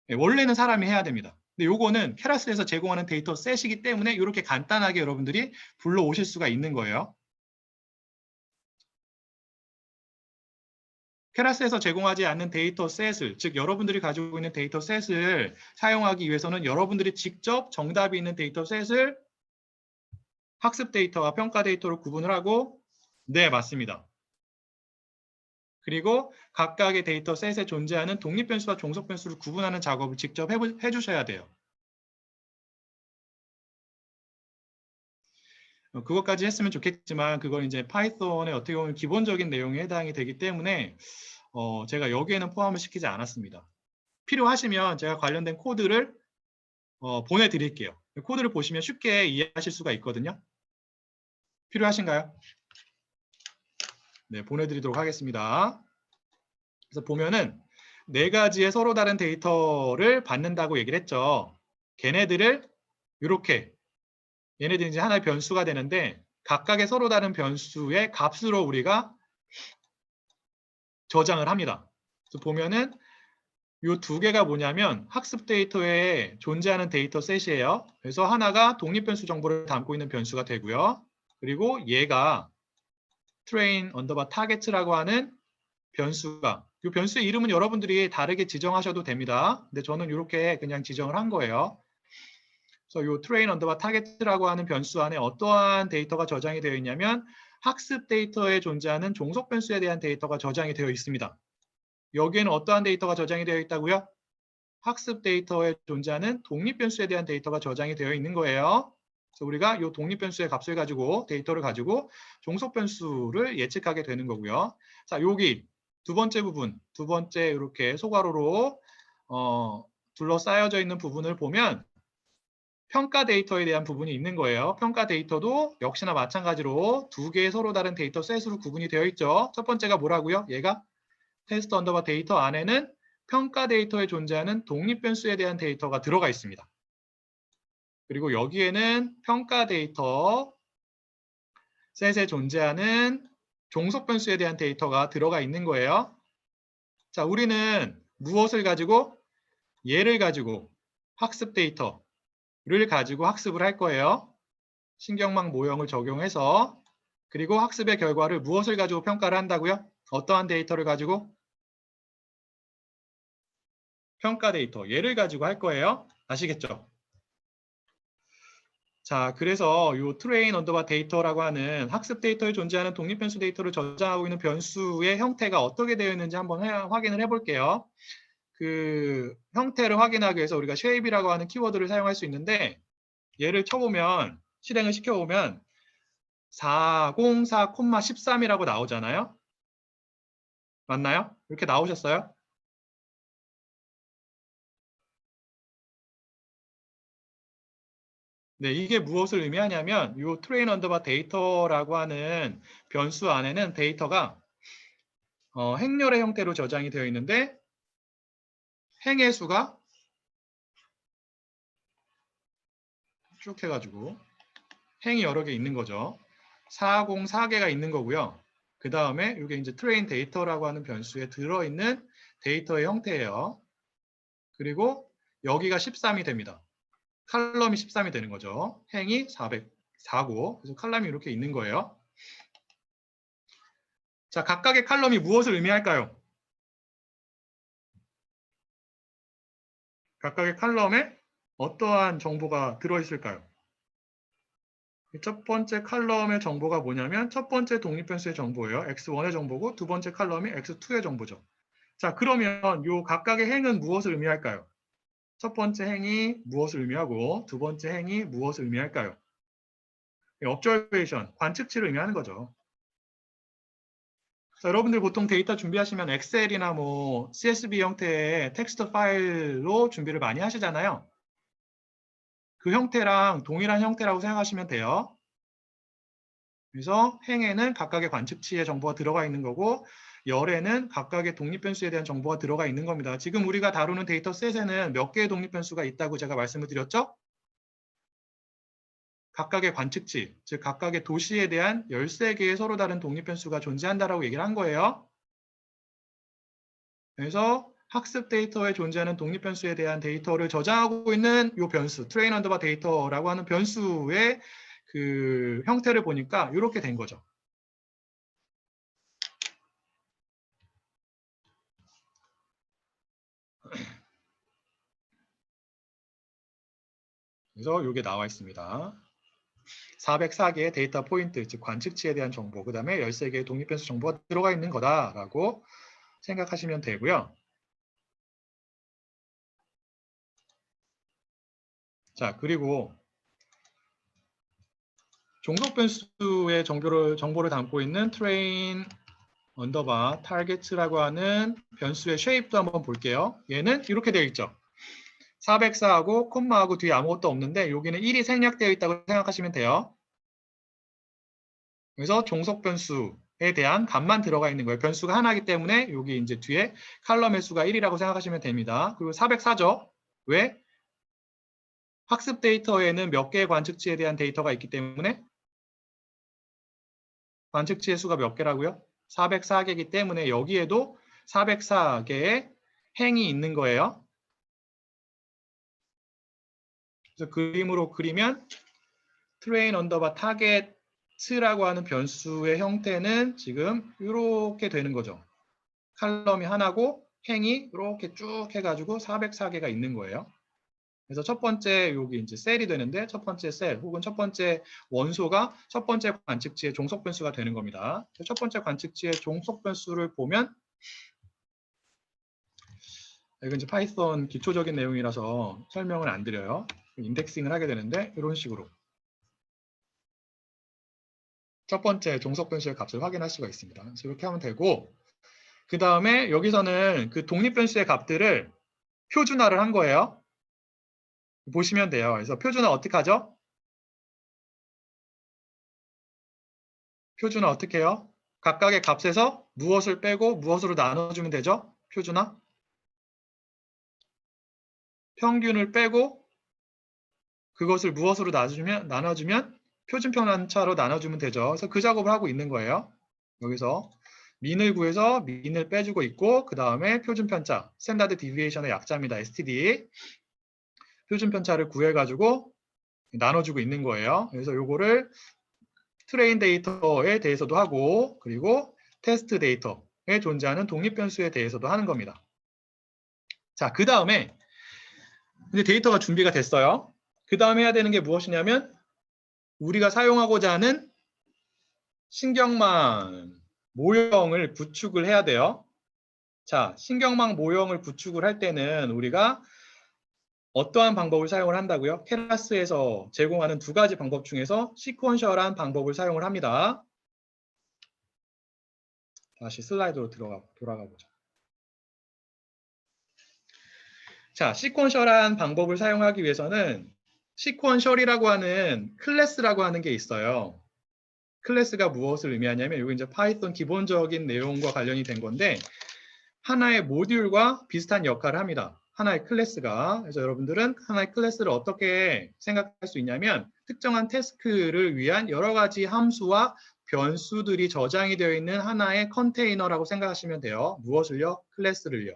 Speaker 1: 네, 원래는 사람이 해야 됩니다. 근데 요거는 케라스에서 제공하는 데이터 셋이기 때문에 이렇게 간단하게 여러분들이 불러오실 수가 있는 거예요. 케라스에서 제공하지 않는 데이터 셋을, 즉 여러분들이 가지고 있는 데이터 셋을 사용하기 위해서는 여러분들이 직접 정답이 있는 데이터 셋을 학습 데이터와 평가 데이터로 구분을 하고, 네, 맞습니다. 그리고 각각의 데이터 셋에 존재하는 독립 변수와 종속 변수를 구분하는 작업을 직접 해주셔야 돼요. 그것까지 했으면 좋겠지만 그건 이제 파이썬의 어떻게 보면 기본적인 내용에 해당이 되기 때문에 제가 여기에는 포함을 시키지 않았습니다. 필요하시면 제가 관련된 코드를 보내드릴게요. 코드를 보시면 쉽게 이해하실 수가 있거든요. 필요하신가요? 네, 보내드리도록 하겠습니다. 그래서 보면은 네 가지의 서로 다른 데이터를 받는다고 얘기를 했죠. 걔네들을 이렇게, 얘네들이 이제 하나의 변수가 되는데 각각의 서로 다른 변수의 값으로 우리가 저장을 합니다. 그래서 보면은 이 두 개가 뭐냐면 학습 데이터에 존재하는 데이터 셋이에요. 그래서 하나가 독립 변수 정보를 담고 있는 변수가 되고요. 그리고 얘가 train underbar target라고 하는 변수가, 이 변수의 이름은 여러분들이 다르게 지정하셔도 됩니다. 근데 저는 이렇게 그냥 지정을 한 거예요. 그래서 이 train underbar target라고 하는 변수 안에 어떠한 데이터가 저장이 되어 있냐면 학습 데이터에 존재하는 종속 변수에 대한 데이터가 저장이 되어 있습니다. 여기에는 어떠한 데이터가 저장이 되어 있다고요? 학습 데이터에 존재하는 독립 변수에 대한 데이터가 저장이 되어 있는 거예요. 그래서 우리가 이 독립 변수의 값을 가지고 데이터를 가지고 종속 변수를 예측하게 되는 거고요. 자, 여기 두 번째 부분, 두 번째 이렇게 소괄호로 둘러싸여져 있는 부분을 보면 평가 데이터에 대한 부분이 있는 거예요. 평가 데이터도 역시나 마찬가지로 두 개의 서로 다른 데이터 셋으로 구분이 되어 있죠. 첫 번째가 뭐라고요? 얘가 테스트 언더바 데이터 안에는 평가 데이터에 존재하는 독립 변수에 대한 데이터가 들어가 있습니다. 그리고 여기에는 평가 데이터 셋에 존재하는 종속 변수에 대한 데이터가 들어가 있는 거예요. 자, 우리는 무엇을 가지고? 얘를 가지고 학습 데이터를 가지고 학습을 할 거예요. 신경망 모형을 적용해서. 그리고 학습의 결과를 무엇을 가지고 평가를 한다고요? 어떠한 데이터를 가지고? 평가 데이터, 얘를 가지고 할 거예요. 아시겠죠? 자, 그래서 이 트레인 언더바 데이터라고 하는 학습 데이터에 존재하는 독립 변수 데이터를 저장하고 있는 변수의 형태가 어떻게 되어 있는지 한번 확인을 해볼게요. 그 형태를 확인하기 위해서 우리가 shape이라고 하는 키워드를 사용할 수 있는데 얘를 쳐보면, 실행을 시켜보면 404,13이라고 나오잖아요. 맞나요? 이렇게 나오셨어요? 네, 이게 무엇을 의미하냐면 이 트레인 언더바 데이터라고 하는 변수 안에는 데이터가 행렬의 형태로 저장이 되어 있는데 행의 수가 쭉 해가지고 행이 여러 개 있는 거죠. 404개가 있는 거고요. 그 다음에 이게 이제 트레인 데이터라고 하는 변수에 들어있는 데이터의 형태예요. 그리고 여기가 13이 됩니다. 칼럼이 13이 되는 거죠. 행이 404고, 그래서 칼럼이 이렇게 있는 거예요. 자, 각각의 칼럼이 무엇을 의미할까요? 각각의 칼럼에 어떠한 정보가 들어있을까요? 첫 번째 칼럼의 정보가 뭐냐면 첫 번째 독립변수의 정보예요. x1의 정보고 두 번째 칼럼이 x2의 정보죠. 자, 그러면 요 각각의 행은 무엇을 의미할까요? 첫 번째 행이 무엇을 의미하고 두 번째 행이 무엇을 의미할까요? observation, 관측치를 의미하는 거죠. 자, 여러분들 보통 데이터 준비하시면 엑셀이나 뭐 CSV 형태의 텍스트 파일로 준비를 많이 하시잖아요. 그 형태랑 동일한 형태라고 생각하시면 돼요. 그래서 행에는 각각의 관측치의 정보가 들어가 있는 거고 열에는 각각의 독립변수에 대한 정보가 들어가 있는 겁니다. 지금 우리가 다루는 데이터 셋에는 몇 개의 독립변수가 있다고 제가 말씀을 드렸죠? 각각의 관측지, 즉 각각의 도시에 대한 13개의 서로 다른 독립변수가 존재한다라고 얘기를 한 거예요. 그래서 학습 데이터에 존재하는 독립변수에 대한 데이터를 저장하고 있는 이 변수, 트레인 언더바 데이터라고 하는 변수의 그 형태를 보니까 이렇게 된 거죠. 그래서 이게 나와 있습니다. 404개의 데이터 포인트, 즉 관측치에 대한 정보, 그 다음에 13개의 독립변수 정보가 들어가 있는 거다라고 생각하시면 되고요. 자, 그리고 종속 변수의 정보를 담고 있는 train 언더바 target라고 하는 변수의 쉐입도 한번 볼게요. 얘는 이렇게 되어 있죠. 404하고 콤마하고 뒤에 아무것도 없는데 여기는 1이 생략되어 있다고 생각하시면 돼요. 그래서 종속 변수에 대한 값만 들어가 있는 거예요. 변수가 하나이기 때문에 여기 이제 뒤에 칼럼의 수가 1이라고 생각하시면 됩니다. 그리고 404죠. 왜? 학습 데이터에는 몇 개의 관측지에 대한 데이터가 있기 때문에 관측지의 수가 몇 개라고요? 404개이기 때문에 여기에도 404개의 행이 있는 거예요. 그래서 그림으로 그리면 트레인 언더바 타겟라고 하는 변수의 형태는 지금 이렇게 되는 거죠. 칼럼이 하나고 행이 이렇게 쭉 해가지고 404개가 있는 거예요. 그래서 첫 번째 여기 이제 셀이 되는데 첫 번째 셀 혹은 첫 번째 원소가 첫 번째 관측지의 종속 변수가 되는 겁니다. 첫 번째 관측지의 종속 변수를 보면 이건 이제 파이썬 기초적인 내용이라서 설명을 안 드려요. 인덱싱을 하게 되는데 이런 식으로 첫 번째 종속 변수의 값을 확인할 수가 있습니다. 그래서 이렇게 하면 되고 그 다음에 여기서는 그 독립 변수의 값들을 표준화를 한 거예요. 보시면 돼요. 그래서 표준화 어떻게 하죠? 표준화 어떻게 해요? 각각의 값에서 무엇을 빼고 무엇으로 나눠주면 되죠? 표준화. 평균을 빼고 그것을 무엇으로 나눠주면 표준 편차로 나눠주면 되죠. 그래서 그 작업을 하고 있는 거예요. 여기서 민을 구해서 민을 빼주고 있고 그 다음에 표준 편차, 스탠다드 디비에이션의 약자입니다. STD. 표준 편차를 구해가지고 나눠주고 있는 거예요. 그래서 요거를 트레인 데이터에 대해서도 하고 그리고 테스트 데이터에 존재하는 독립 변수에 대해서도 하는 겁니다. 자, 그 다음에 이제 데이터가 준비가 됐어요. 그 다음에 해야 되는 게 무엇이냐면 우리가 사용하고자 하는 신경망 모형을 구축을 해야 돼요. 자, 신경망 모형을 구축을 할 때는 우리가 어떠한 방법을 사용을 한다고요? 케라스에서 제공하는 두 가지 방법 중에서 시퀀셜한 방법을 사용을 합니다. 다시 슬라이드로 돌아가 보죠. 자, 시퀀셜한 방법을 사용하기 위해서는 시퀀셜이라고 하는 클래스라고 하는 게 있어요. 클래스가 무엇을 의미하냐면 여기 이제 파이썬 기본적인 내용과 관련이 된 건데 하나의 모듈과 비슷한 역할을 합니다. 하나의 클래스가. 그래서 여러분들은 하나의 클래스를 어떻게 생각할 수 있냐면 특정한 태스크를 위한 여러 가지 함수와 변수들이 저장이 되어 있는 하나의 컨테이너라고 생각하시면 돼요. 무엇을요? 클래스를요.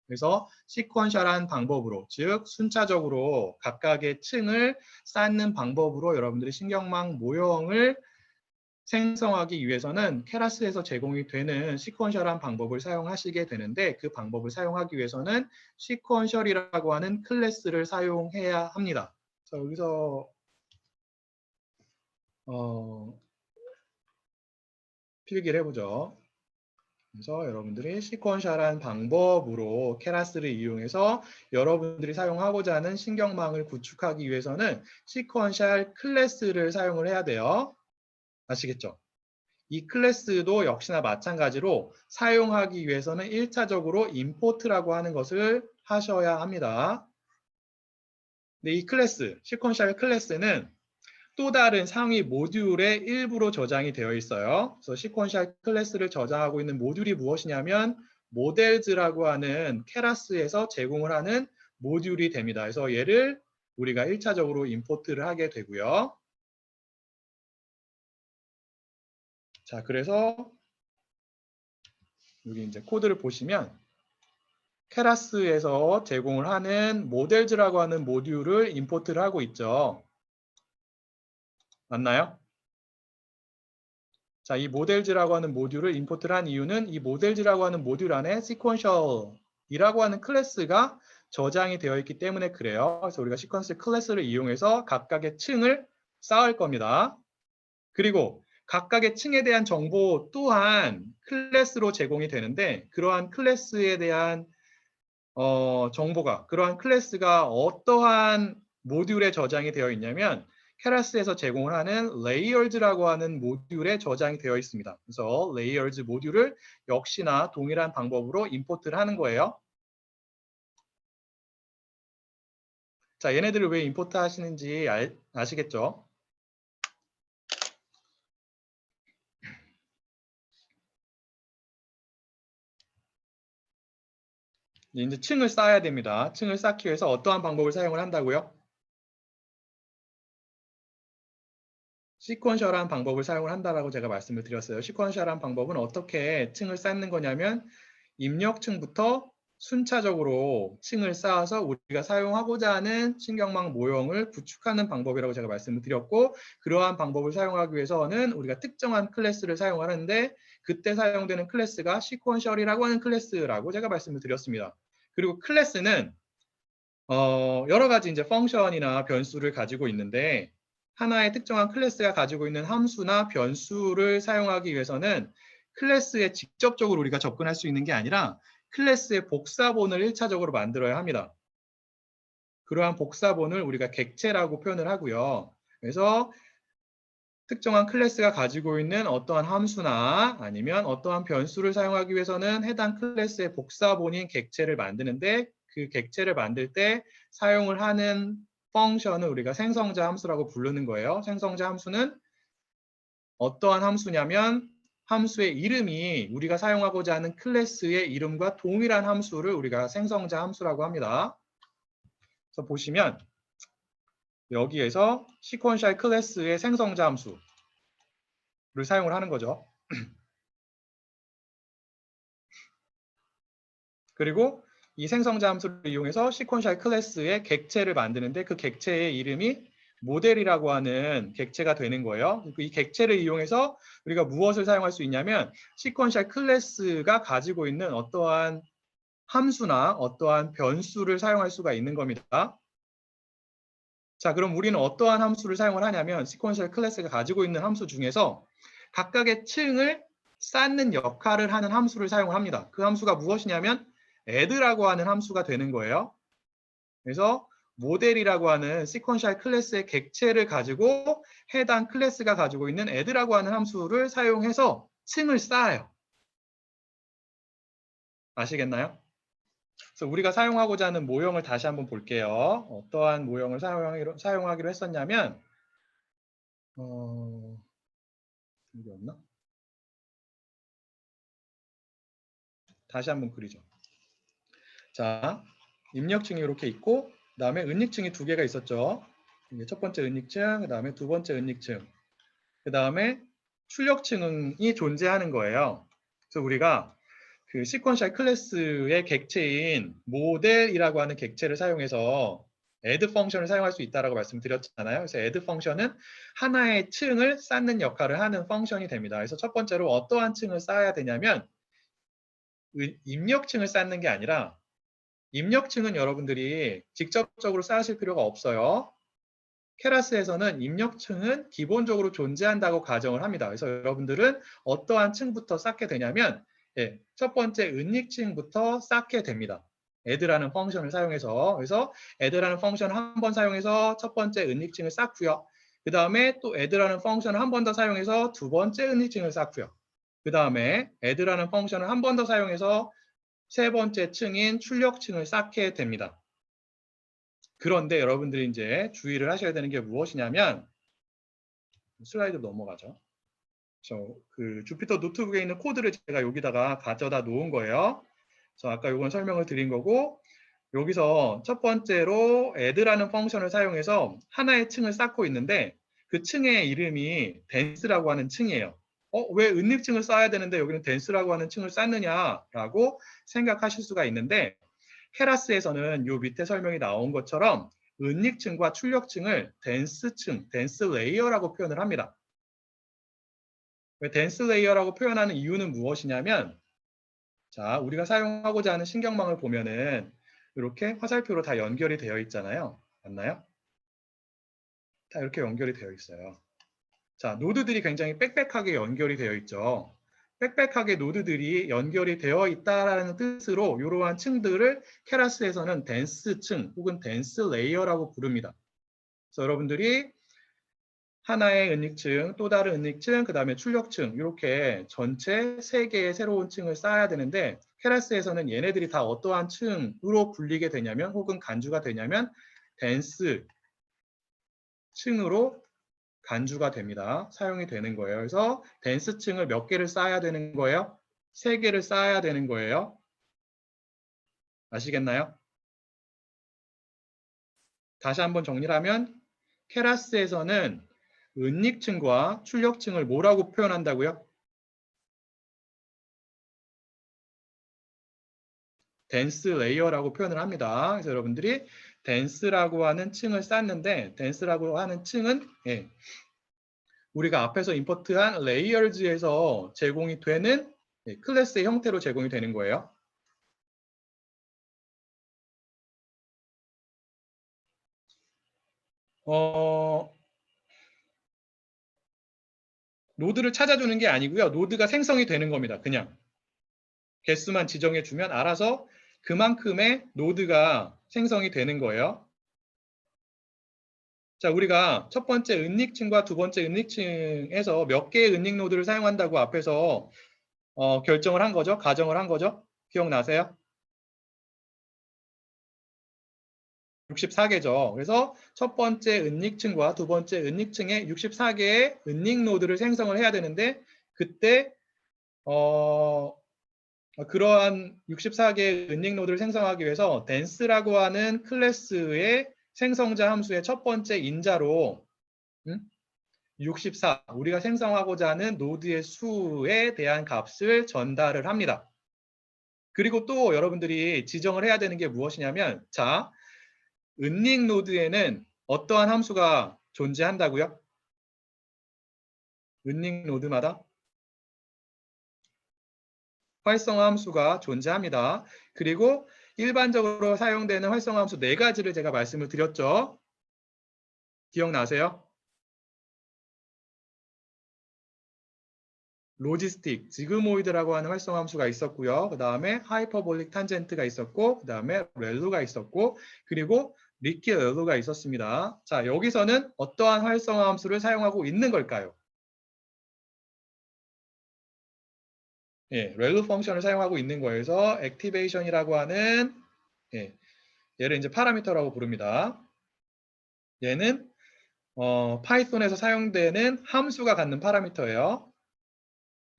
Speaker 1: 그래서 시퀀셜한 방법으로, 즉 순차적으로 각각의 층을 쌓는 방법으로 여러분들이 신경망 모형을 생성하기 위해서는 케라스에서 제공이 되는 시퀀셜한 방법을 사용하시게 되는데 그 방법을 사용하기 위해서는 시퀀셜이라고 하는 클래스를 사용해야 합니다. 그래서 여기서 필기를 해보죠. 그래서 여러분들이 시퀀셜한 방법으로 케라스를 이용해서 여러분들이 사용하고자 하는 신경망을 구축하기 위해서는 시퀀셜 클래스를 사용을 해야 돼요. 아시겠죠? 이 클래스도 역시나 마찬가지로 사용하기 위해서는 1차적으로 임포트라고 하는 것을 하셔야 합니다. 근데 이 클래스, 시퀀셜 클래스는 또 다른 상위 모듈의 일부로 저장이 되어 있어요. 그래서 시퀀셜 클래스를 저장하고 있는 모듈이 무엇이냐면 모델즈라고 하는 케라스에서 제공을 하는 모듈이 됩니다. 그래서 얘를 우리가 1차적으로 임포트를 하게 되고요. 자, 그래서 여기 이제 코드를 보시면 케라스에서 제공을 하는 모델즈라고 하는 모듈을 임포트를 하고 있죠. 맞나요? 자, 이 모델즈라고 하는 모듈을 임포트를 한 이유는 이 모델즈라고 하는 모듈 안에 시퀀셜이라고 하는 클래스가 저장이 되어 있기 때문에 그래요. 그래서 우리가 시퀀셜 클래스를 이용해서 각각의 층을 쌓을 겁니다. 그리고 각각의 층에 대한 정보 또한 클래스로 제공이 되는데 그러한 클래스에 대한 정보가 그러한 클래스가 어떠한 모듈에 저장이 되어 있냐면 케라스에서 제공을 하는 레이어즈라고 하는 모듈에 저장이 되어 있습니다. 그래서 레이어즈 모듈을 역시나 동일한 방법으로 임포트를 하는 거예요. 자, 얘네들을 왜 임포트 하시는지 아시겠죠? 이제 층을 쌓아야 됩니다. 층을 쌓기 위해서 어떠한 방법을 사용을 한다고요? 시퀀셜한 방법을 사용을 한다라고 제가 말씀을 드렸어요. 시퀀셜한 방법은 어떻게 층을 쌓는 거냐면 입력층부터 순차적으로 층을 쌓아서 우리가 사용하고자 하는 신경망 모형을 구축하는 방법이라고 제가 말씀을 드렸고 그러한 방법을 사용하기 위해서는 우리가 특정한 클래스를 사용하는데 그때 사용되는 클래스가 시퀀셜이라고 하는 클래스라고 제가 말씀을 드렸습니다. 그리고 클래스는 여러 가지 이제 펑션이나 변수를 가지고 있는데 하나의 특정한 클래스가 가지고 있는 함수나 변수를 사용하기 위해서는 클래스에 직접적으로 우리가 접근할 수 있는 게 아니라 클래스의 복사본을 1차적으로 만들어야 합니다. 그러한 복사본을 우리가 객체라고 표현을 하고요. 그래서 특정한 클래스가 가지고 있는 어떠한 함수나 아니면 어떠한 변수를 사용하기 위해서는 해당 클래스의 복사본인 객체를 만드는데 그 객체를 만들 때 사용을 하는 펑션을 우리가 생성자 함수라고 부르는 거예요. 생성자 함수는 어떠한 함수냐면 함수의 이름이 우리가 사용하고자 하는 클래스의 이름과 동일한 함수를 우리가 생성자 함수라고 합니다. 그래서 보시면 여기에서 시퀀셜 클래스의 생성자 함수를 사용을 하는 거죠. 그리고 이 생성자 함수를 이용해서 시퀀셜 클래스의 객체를 만드는데 그 객체의 이름이 모델이라고 하는 객체가 되는 거예요. 이 객체를 이용해서 우리가 무엇을 사용할 수 있냐면 시퀀셜 클래스가 가지고 있는 어떠한 함수나 어떠한 변수를 사용할 수가 있는 겁니다. 자, 그럼 우리는 어떠한 함수를 사용을 하냐면 시퀀셜 클래스가 가지고 있는 함수 중에서 각각의 층을 쌓는 역할을 하는 함수를 사용을 합니다. 그 함수가 무엇이냐면 add라고 하는 함수가 되는 거예요. 그래서 모델이라고 하는 시퀀셜 클래스의 객체를 가지고 해당 클래스가 가지고 있는 add라고 하는 함수를 사용해서 층을 쌓아요. 아시겠나요? 그래서 우리가 사용하고자 하는 모형을 다시 한번 볼게요. 어떠한 모형을 사용하기로 했었냐면 여기 없나? 다시 한번 그리죠. 자, 입력층이 이렇게 있고 그 다음에 은닉층이 두 개가 있었죠. 첫 번째 은닉층, 그 다음에 두 번째 은닉층, 그 다음에 출력층이 존재하는 거예요. 그래서 우리가 그 시퀀셜 클래스의 객체인 모델이라고 하는 객체를 사용해서 add 펑션을 사용할 수 있다고 말씀드렸잖아요. 그래서 add 펑션은 하나의 층을 쌓는 역할을 하는 펑션이 됩니다. 그래서 첫 번째로 어떠한 층을 쌓아야 되냐면 입력층을 쌓는 게 아니라 입력층은 여러분들이 직접적으로 쌓으실 필요가 없어요. 케라스에서는 입력층은 기본적으로 존재한다고 가정을 합니다. 그래서 여러분들은 어떠한 층부터 쌓게 되냐면 첫 번째 은닉층부터 쌓게 됩니다. add라는 펑션을 사용해서 그래서 add라는 펑션을 한 번 사용해서 첫 번째 은닉층을 쌓고요. 그 다음에 또 add라는 펑션을 한 번 더 사용해서 두 번째 은닉층을 쌓고요. 그 다음에 add라는 펑션을 한 번 더 사용해서 세 번째 층인 출력층을 쌓게 됩니다. 그런데 여러분들이 이제 주의를 하셔야 되는 게 무엇이냐면 슬라이드 넘어가죠. 그 주피터 노트북에 있는 코드를 제가 여기다가 가져다 놓은 거예요. 그래서 아까 이건 설명을 드린 거고 여기서 첫 번째로 add라는 펑션을 사용해서 하나의 층을 쌓고 있는데 그 층의 이름이 dense라고 하는 층이에요. 왜 은닉층을 쌓아야 되는데 여기는 덴스라고 하는 층을 쌓느냐라고 생각하실 수가 있는데 케라스에서는 요 밑에 설명이 나온 것처럼 은닉층과 출력층을 덴스층, 덴스 레이어라고 표현을 합니다. 왜 덴스 레이어라고 표현하는 이유는 무엇이냐면 자, 우리가 사용하고자 하는 신경망을 보면은 이렇게 화살표로 다 연결이 되어 있잖아요. 맞나요? 다 이렇게 연결이 되어 있어요. 자, 노드들이 굉장히 빽빽하게 연결이 되어 있죠. 빽빽하게 노드들이 연결이 되어 있다는 뜻으로 이러한 층들을 케라스에서는 덴스층 혹은 덴스 레이어라고 부릅니다. 그래서 여러분들이 하나의 은닉층, 또 다른 은닉층, 그 다음에 출력층 이렇게 전체 3개의 새로운 층을 쌓아야 되는데 케라스에서는 얘네들이 다 어떠한 층으로 불리게 되냐면 혹은 간주가 되냐면 덴스 층으로 간주가 됩니다. 사용이 되는 거예요. 그래서 덴스층을 몇 개를 쌓아야 되는 거예요? 3개를 쌓아야 되는 거예요. 아시겠나요? 다시 한번 정리를 하면 케라스에서는 은닉층과 출력층을 뭐라고 표현한다고요? 덴스 레이어라고 표현을 합니다. 그래서 여러분들이 덴스라고 하는 층을 쌓는데 덴스라고 하는 층은 우리가 앞에서 임포트한 레이어즈에서 제공이 되는 클래스의 형태로 제공이 되는 거예요. 노드를 찾아주는 게 아니고요. 노드가 생성이 되는 겁니다. 그냥 개수만 지정해 주면 알아서 그만큼의 노드가 생성이 되는 거예요. 자, 우리가 첫 번째 은닉층과 두 번째 은닉층에서 몇 개의 은닉 노드를 사용한다고 앞에서 결정을 한 거죠. 가정을 한 거죠. 기억나세요? 64개죠. 그래서 첫 번째 은닉층과 두 번째 은닉층에 64개의 은닉 노드를 생성을 해야 되는데 그때 그러한 64개의 은닉 노드를 생성하기 위해서 댄스라고 하는 클래스의 생성자 함수의 첫 번째 인자로 64, 우리가 생성하고자 하는 노드의 수에 대한 값을 전달을 합니다. 그리고 또 여러분들이 지정을 해야 되는 게 무엇이냐면 자, 은닉 노드에는 어떠한 함수가 존재한다고요? 은닉 노드마다 활성화 함수가 존재합니다. 그리고 일반적으로 사용되는 활성화 함수 4가지를 제가 말씀을 드렸죠. 기억나세요? 로지스틱, 지그모이드라고 하는 활성화 함수가 있었고요. 그 다음에 하이퍼볼릭 탄젠트가 있었고, 그 다음에 렐루가 있었고, 그리고 리키 렐루가 있었습니다. 자, 여기서는 어떠한 활성화 함수를 사용하고 있는 걸까요? 예, 렐루 펑션을 사용하고 있는 거예요. 그래서 액티베이션이라고 하는 얘를 이제 파라미터라고 부릅니다. 얘는 파이썬에서 사용되는 함수가 갖는 파라미터예요.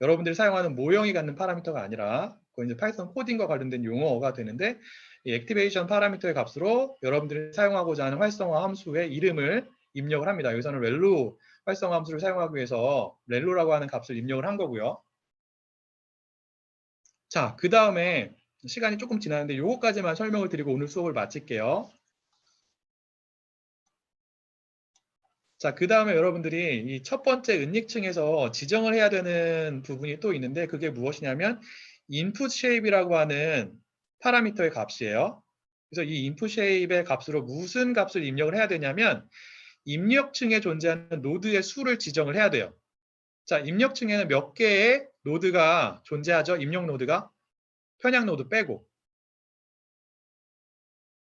Speaker 1: 여러분들이 사용하는 모형이 갖는 파라미터가 아니라 그건 이제 파이썬 코딩과 관련된 용어가 되는데 이 액티베이션 파라미터의 값으로 여러분들이 사용하고자 하는 활성화 함수의 이름을 입력을 합니다. 여기서는 렐루 활성화 함수를 사용하기 위해서 렐루라고 하는 값을 입력을 한 거고요. 자, 그 다음에 시간이 조금 지났는데 요거까지만 설명을 드리고 오늘 수업을 마칠게요. 자, 그 다음에 여러분들이 이 첫 번째 은닉층에서 지정을 해야 되는 부분이 또 있는데 그게 무엇이냐면 input shape이라고 하는 파라미터의 값이에요. 그래서 이 input shape의 값으로 무슨 값을 입력을 해야 되냐면 입력층에 존재하는 노드의 수를 지정을 해야 돼요. 자, 입력층에는 몇 개의 노드가 존재하죠? 입력 노드가 편향 노드 빼고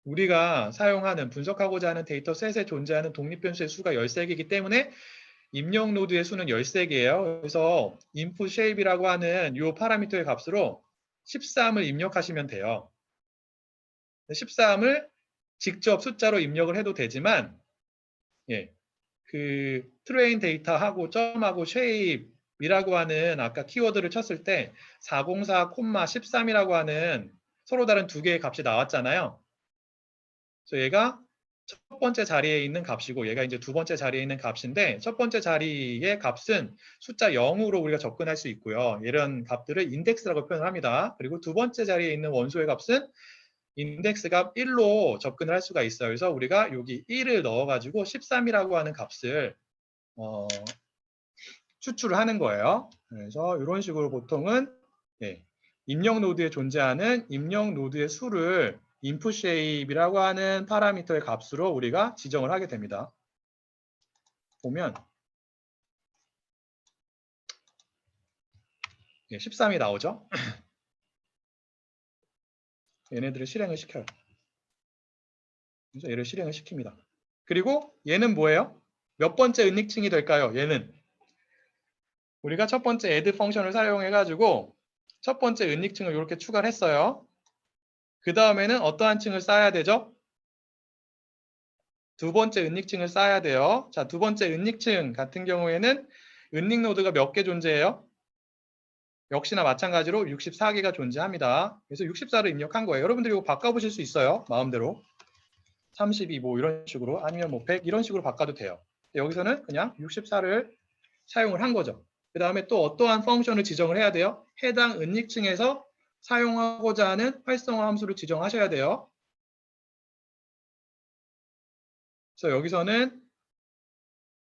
Speaker 1: 우리가 사용하는 분석하고자 하는 데이터셋에 존재하는 독립변수의 수가 13개이기 때문에 입력 노드의 수는 13개예요. 그래서 input shape이라고 하는 이 파라미터의 값으로 13을 입력하시면 돼요. 13을 직접 숫자로 입력을 해도 되지만 그 트레인 데이터하고 점하고 shape이라고 하는 아까 키워드를 쳤을 때 404, 13이라고 하는 서로 다른 두 개의 값이 나왔잖아요. 그래서 얘가 첫 번째 자리에 있는 값이고 얘가 이제 두 번째 자리에 있는 값인데 첫 번째 자리의 값은 숫자 0으로 우리가 접근할 수 있고요. 이런 값들을 인덱스라고 표현을 합니다. 그리고 두 번째 자리에 있는 원소의 값은 인덱스 값 1로 접근을 할 수가 있어요. 그래서 우리가 여기 1을 넣어가지고 13이라고 하는 값을 추출을 하는 거예요. 그래서 이런 식으로 보통은 입력 노드에 존재하는 입력 노드의 수를 input shape이라고 하는 파라미터의 값으로 우리가 지정을 하게 됩니다. 보면 13이 나오죠. 얘네들을 실행을 시켜요. 그래서 얘를 실행을 시킵니다. 그리고 얘는 뭐예요? 몇 번째 은닉층이 될까요? 얘는 우리가 첫 번째 add 펑션을 사용해 가지고 첫 번째 은닉층을 이렇게 추가를 했어요. 그 다음에는 어떠한 층을 쌓아야 되죠? 두 번째 은닉층을 쌓아야 돼요. 자, 두 번째 은닉층 같은 경우에는 은닉 노드가 몇 개 존재해요? 역시나 마찬가지로 64개가 존재합니다. 그래서 64를 입력한 거예요. 여러분들이 이거 바꿔보실 수 있어요. 마음대로. 32 뭐 이런 식으로 아니면 뭐 100 이런 식으로 바꿔도 돼요. 여기서는 그냥 64를 사용을 한 거죠. 그 다음에 또 어떠한 펑션을 지정을 해야 돼요? 해당 은닉층에서 사용하고자 하는 활성화 함수를 지정하셔야 돼요. 그래서 여기서는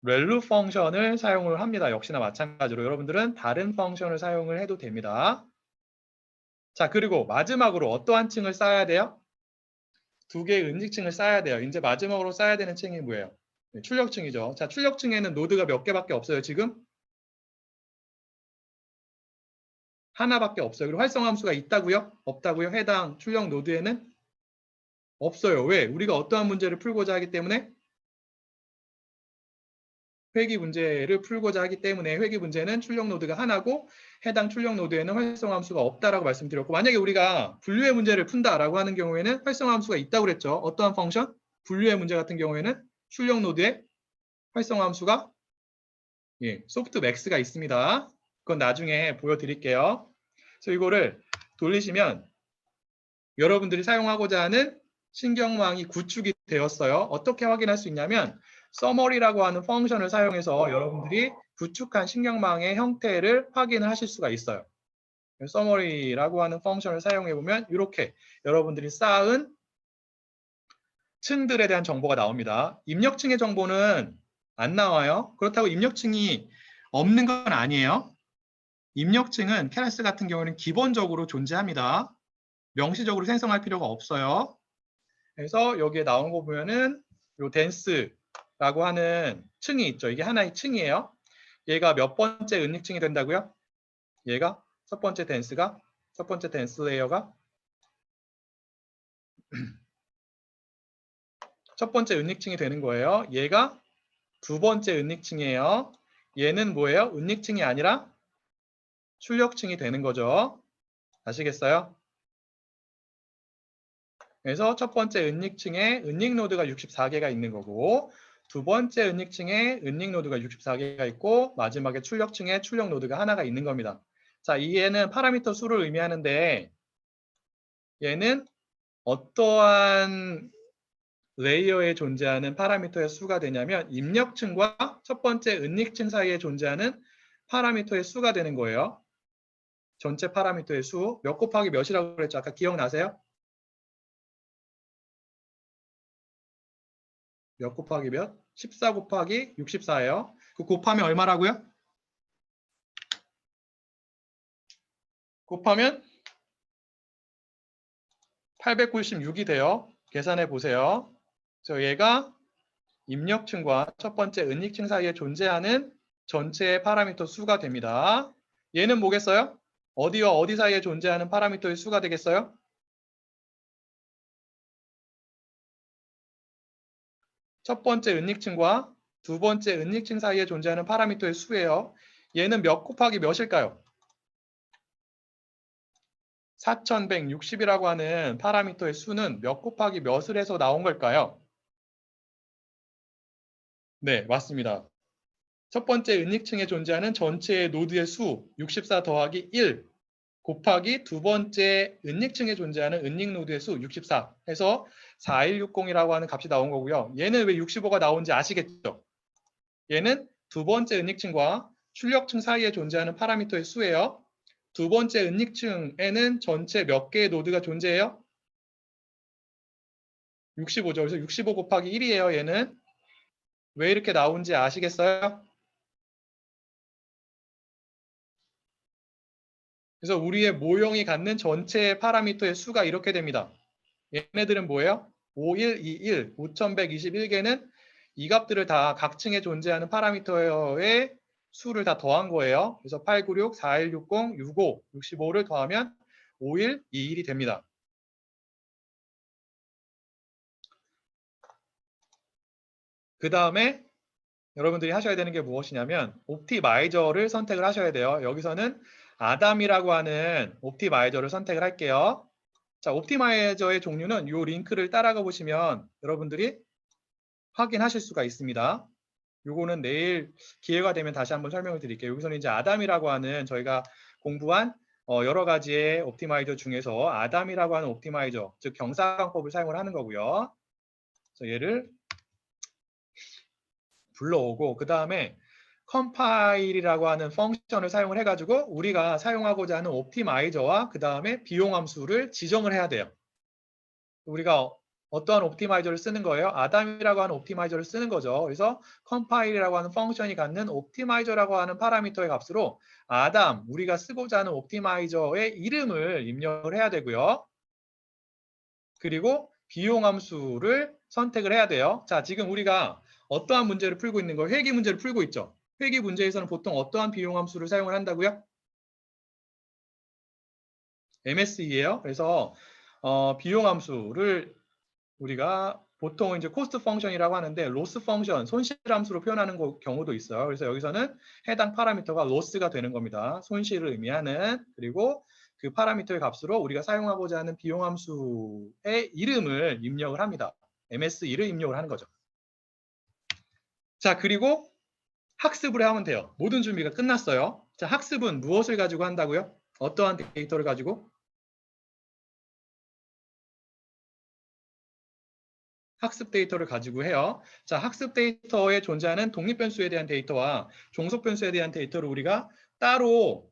Speaker 1: 렐루 펑션을 사용을 합니다. 역시나 마찬가지로 여러분들은 다른 펑션을 사용을 해도 됩니다. 자, 그리고 마지막으로 어떠한 층을 쌓아야 돼요? 두 개의 은직층을 쌓아야 돼요. 이제 마지막으로 쌓아야 되는 층이 뭐예요? 출력층이죠. 자, 출력층에는 노드가 몇 개밖에 없어요, 지금? 하나밖에 없어요. 그리고 활성화 함수가 있다고요? 없다고요? 해당 출력 노드에는 없어요. 왜? 우리가 어떠한 문제를 풀고자 하기 때문에 회귀 문제를 풀고자 하기 때문에 회귀 문제는 출력 노드가 하나고 해당 출력 노드에는 활성화 함수가 없다라고 말씀드렸고, 만약에 우리가 분류의 문제를 푼다라고 하는 경우에는 활성화 함수가 있다고 그랬죠. 어떠한 펑션? 분류의 문제 같은 경우에는 출력 노드에 활성화 함수가 소프트 맥스가 있습니다. 그건 나중에 보여드릴게요. 그래서 이거를 돌리시면 여러분들이 사용하고자 하는 신경망이 구축이 되었어요. 어떻게 확인할 수 있냐면 summary라고 하는 펑션을 사용해서 여러분들이 구축한 신경망의 형태를 확인을 하실 수가 있어요. summary라고 하는 펑션을 사용해 보면 이렇게 여러분들이 쌓은 층들에 대한 정보가 나옵니다. 입력층의 정보는 안 나와요. 그렇다고 입력층이 없는 건 아니에요. 입력층은 케라스 같은 경우는 기본적으로 존재합니다. 명시적으로 생성할 필요가 없어요. 그래서 여기에 나온 거 보면은 요 댄스라고 하는 층이 있죠. 이게 하나의 층이에요. 얘가 몇 번째 은닉층이 된다고요? 얘가 첫 번째 댄스 레이어가 첫 번째 은닉층이 되는 거예요. 얘가 두 번째 은닉층이에요. 얘는 뭐예요? 은닉층이 아니라 출력층이 되는 거죠. 아시겠어요? 그래서 첫 번째 은닉층에 은닉 노드가 64개가 있는 거고 두 번째 은닉층에 은닉 노드가 64개가 있고 마지막에 출력층에 출력 노드가 하나가 있는 겁니다. 자, 이 얘는 파라미터 수를 의미하는데 얘는 어떠한 레이어에 존재하는 파라미터의 수가 되냐면 입력층과 첫 번째 은닉층 사이에 존재하는 파라미터의 수가 되는 거예요. 전체 파라미터의 수 몇 곱하기 몇이라고 그랬죠? 아까 기억나세요? 몇 곱하기 몇? 14 곱하기 64예요. 그 곱하면 얼마라고요? 곱하면 896이 돼요. 계산해 보세요. 그래서 얘가 입력층과 첫 번째 은닉층 사이에 존재하는 전체의 파라미터 수가 됩니다. 얘는 뭐겠어요? 어디와 어디 사이에 존재하는 파라미터의 수가 되겠어요? 첫 번째 은닉층과 두 번째 은닉층 사이에 존재하는 파라미터의 수예요. 얘는 몇 곱하기 몇일까요? 4160이라고 하는 파라미터의 수는 몇 곱하기 몇을 해서 나온 걸까요? 네, 맞습니다. 첫 번째 은닉층에 존재하는 전체의 노드의 수 64 더하기 1 곱하기 두 번째 은닉층에 존재하는 은닉 노드의 수 64 해서 4160이라고 하는 값이 나온 거고요. 얘는 왜 65가 나온지 아시겠죠? 얘는 두 번째 은닉층과 출력층 사이에 존재하는 파라미터의 수예요. 두 번째 은닉층에는 전체 몇 개의 노드가 존재해요? 65죠. 그래서 65 곱하기 1이에요. 얘는 왜 이렇게 나온지 아시겠어요? 그래서 우리의 모형이 갖는 전체 파라미터의 수가 이렇게 됩니다. 얘네들은 뭐예요? 5121, 5121개는 이 값들을 다 각 층에 존재하는 파라미터의 수를 다 더한 거예요. 그래서 896, 4160, 65, 65를 더하면 5121이 됩니다. 그 다음에 여러분들이 하셔야 되는 게 무엇이냐면 옵티마이저를 선택을 하셔야 돼요. 여기서는 아담이라고 하는 옵티마이저를 선택을 할게요. 자, 옵티마이저의 종류는 이 링크를 따라가 보시면 여러분들이 확인하실 수가 있습니다. 요거는 내일 기회가 되면 다시 한번 설명을 드릴게요. 여기서는 이제 아담이라고 하는 저희가 공부한 여러 가지의 옵티마이저 중에서 아담이라고 하는 옵티마이저, 즉 경사광법을 사용을 하는 거고요. 그래서 얘를 불러오고 그 다음에 컴파일이라고 하는 펑션을 사용을 해가지고 우리가 사용하고자 하는 옵티마이저와 그 다음에 비용함수를 지정을 해야 돼요. 우리가 어떠한 옵티마이저를 쓰는 거예요? 아담이라고 하는 옵티마이저를 쓰는 거죠. 그래서 컴파일이라고 하는 펑션이 갖는 옵티마이저라고 하는 파라미터의 값으로 아담, 우리가 쓰고자 하는 옵티마이저의 이름을 입력을 해야 되고요. 그리고 비용함수를 선택을 해야 돼요. 자, 지금 우리가 어떠한 문제를 풀고 있는 거예요? 회귀 문제를 풀고 있죠. 회귀 문제에서는 보통 어떠한 비용함수를 사용을 한다고요? MSE예요. 그래서 비용함수를 우리가 보통 이제 코스트 펑션이라고 하는데 로스 펑션, 손실 함수로 표현하는 경우도 있어요. 그래서 여기서는 해당 파라미터가 로스가 되는 겁니다. 손실을 의미하는. 그리고 그 파라미터의 값으로 우리가 사용하고자 하는 비용함수의 이름을 입력을 합니다. MSE를 입력을 하는 거죠. 자, 그리고 학습을 하면 돼요. 모든 준비가 끝났어요. 자, 학습은 무엇을 가지고 한다고요? 어떠한 데이터를 가지고? 학습 데이터를 가지고 해요. 자, 학습 데이터에 존재하는 독립변수에 대한 데이터와 종속변수에 대한 데이터를 우리가 따로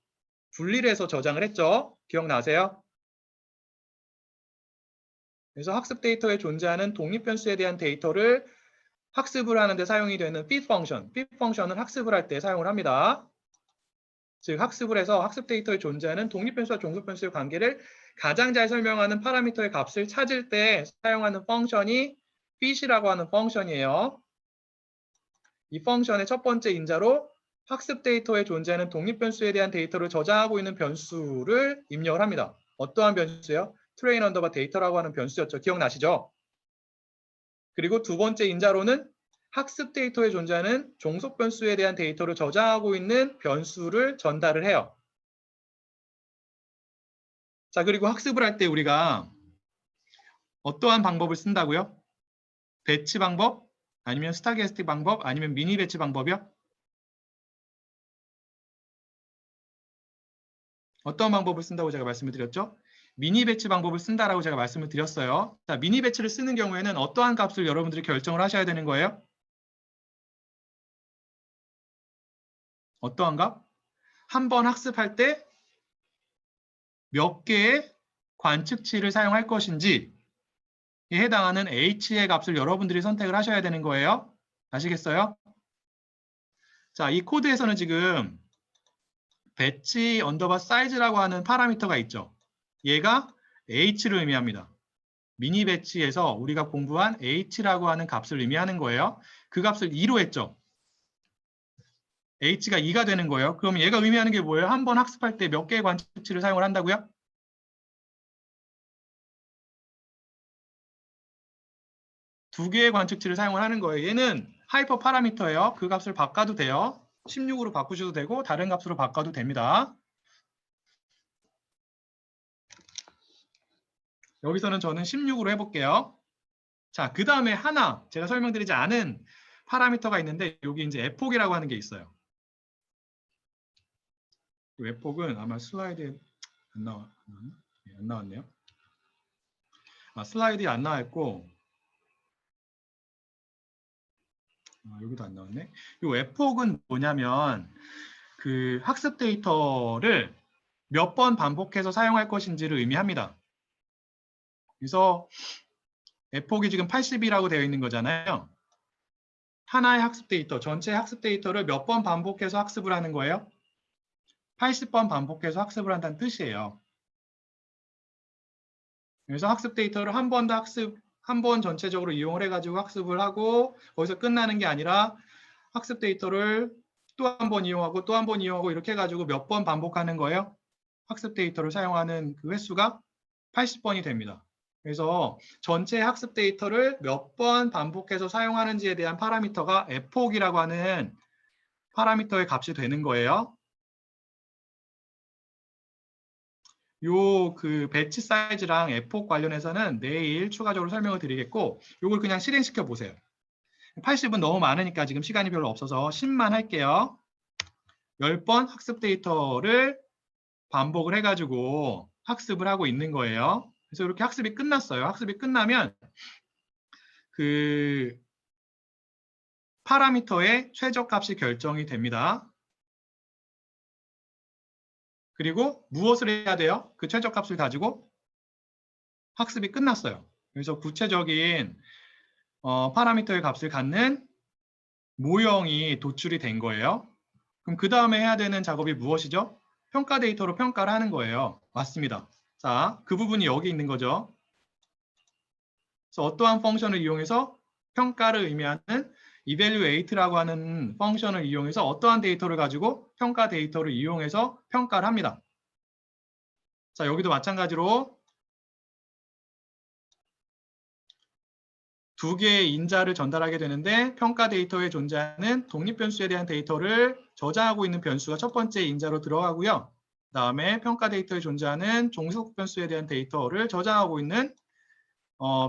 Speaker 1: 분리를 해서 저장을 했죠. 기억나세요? 그래서 학습 데이터에 존재하는 독립변수에 대한 데이터를 학습을 하는데 사용이 되는 fit 펑션, fit 펑션은 학습을 할 때 사용을 합니다. 즉 학습을 해서 학습 데이터에 존재하는 독립변수와 종속변수의 관계를 가장 잘 설명하는 파라미터의 값을 찾을 때 사용하는 펑션이 fit이라고 하는 펑션이에요. 이 펑션의 첫 번째 인자로 학습 데이터에 존재하는 독립변수에 대한 데이터를 저장하고 있는 변수를 입력을 합니다. 어떠한 변수예요? train underbar 데이터라고 하는 변수였죠. 기억나시죠? 그리고 두 번째 인자로는 학습 데이터에 존재하는 종속 변수에 대한 데이터를 저장하고 있는 변수를 전달을 해요. 자, 그리고 학습을 할 때 우리가 어떠한 방법을 쓴다고요? 배치 방법? 아니면 스타게스틱 방법? 아니면 미니 배치 방법이요? 어떤 방법을 쓴다고 제가 말씀을 드렸죠? 미니 배치 방법을 쓴다라고 제가 말씀을 드렸어요. 자, 미니 배치를 쓰는 경우에는 어떠한 값을 여러분들이 결정을 하셔야 되는 거예요? 어떠한 값? 한 번 학습할 때 몇 개의 관측치를 사용할 것인지 에 해당하는 h의 값을 여러분들이 선택을 하셔야 되는 거예요. 아시겠어요? 자, 이 코드에서는 지금 배치 언더바 사이즈라고 하는 파라미터가 있죠. 얘가 h를 의미합니다. 미니 배치에서 우리가 공부한 h라고 하는 값을 의미하는 거예요. 그 값을 2로 했죠. h가 2가 되는 거예요. 그럼 얘가 의미하는 게 뭐예요? 한 번 학습할 때 몇 개의 관측치를 사용을 한다고요? 두 개의 관측치를 사용을 하는 거예요. 얘는 하이퍼 파라미터예요. 그 값을 바꿔도 돼요. 16으로 바꾸셔도 되고 다른 값으로 바꿔도 됩니다. 여기서는 저는 16으로 해볼게요. 자, 그 다음에 하나 제가 설명드리지 않은 파라미터가 있는데 여기 이제 에폭이라고 하는 게 있어요. 이 에폭은 아마 슬라이드에 안 나왔네요. 슬라이드에 안 나와 있고 여기도 안 나왔네. 이 F혹은 뭐냐면 그 학습 데이터를 몇 번 반복해서 사용할 것인지를 의미합니다. 그래서 F혹이 지금 80이라고 되어 있는 거잖아요. 하나의 학습 데이터, 전체 학습 데이터를 몇 번 반복해서 학습을 하는 거예요? 80번 반복해서 학습을 한다는 뜻이에요. 그래서 학습 데이터를 한 번 더 한 번 전체적으로 이용을 해가지고 학습을 하고 거기서 끝나는 게 아니라 학습 데이터를 또 한 번 이용하고 또 한 번 이용하고 이렇게 해가지고 몇 번 반복하는 거예요? 학습 데이터를 사용하는 그 횟수가 80번이 됩니다. 그래서 전체 학습 데이터를 몇 번 반복해서 사용하는지에 대한 파라미터가 F혹이라고 하는 파라미터의 값이 되는 거예요. 요 그 배치 사이즈랑 F혹 관련해서는 내일 추가적으로 설명을 드리겠고 요걸 그냥 실행시켜 보세요. 80은 너무 많으니까 지금 시간이 별로 없어서 10만 할게요. 10번 학습 데이터를 반복을 해가지고 학습을 하고 있는 거예요. 그래서 이렇게 학습이 끝났어요. 학습이 끝나면 그 파라미터의 최저값이 결정이 됩니다. 그리고 무엇을 해야 돼요? 그 최저값을 가지고 학습이 끝났어요. 그래서 구체적인 파라미터의 값을 갖는 모형이 도출이 된 거예요. 그럼 그 다음에 해야 되는 작업이 무엇이죠? 평가 데이터로 평가를 하는 거예요. 맞습니다. 자, 그 부분이 여기 있는 거죠. 그래서 어떠한 펑션을 이용해서 평가를 의미하는 evaluate라고 하는 펑션을 이용해서 어떠한 데이터를 가지고 평가 데이터를 이용해서 평가를 합니다. 자, 여기도 마찬가지로 두 개의 인자를 전달하게 되는데 평가 데이터에 존재하는 독립변수에 대한 데이터를 저장하고 있는 변수가 첫 번째 인자로 들어가고요. 그 다음에 평가 데이터에 존재하는 종속 변수에 대한 데이터를 저장하고 있는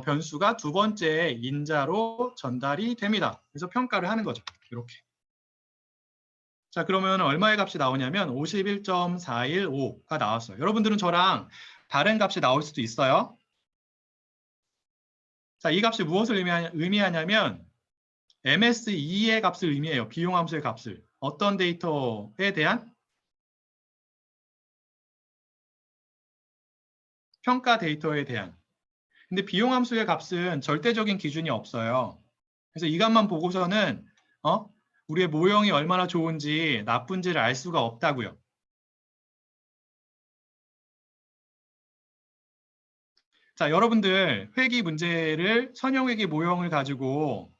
Speaker 1: 변수가 두 번째 인자로 전달이 됩니다. 그래서 평가를 하는 거죠. 이렇게. 자, 그러면 얼마의 값이 나오냐면 51.415가 나왔어요. 여러분들은 저랑 다른 값이 나올 수도 있어요. 자, 이 값이 무엇을 의미하냐면 MS2의 값을 의미해요. 비용함수의 값을. 어떤 데이터에 대한 평가 데이터에 대한. 근데 비용함수의 값은 절대적인 기준이 없어요. 그래서 이 값만 보고서는 우리의 모형이 얼마나 좋은지 나쁜지를 알 수가 없다고요. 자, 여러분들 회귀 문제를 선형회귀 모형을 가지고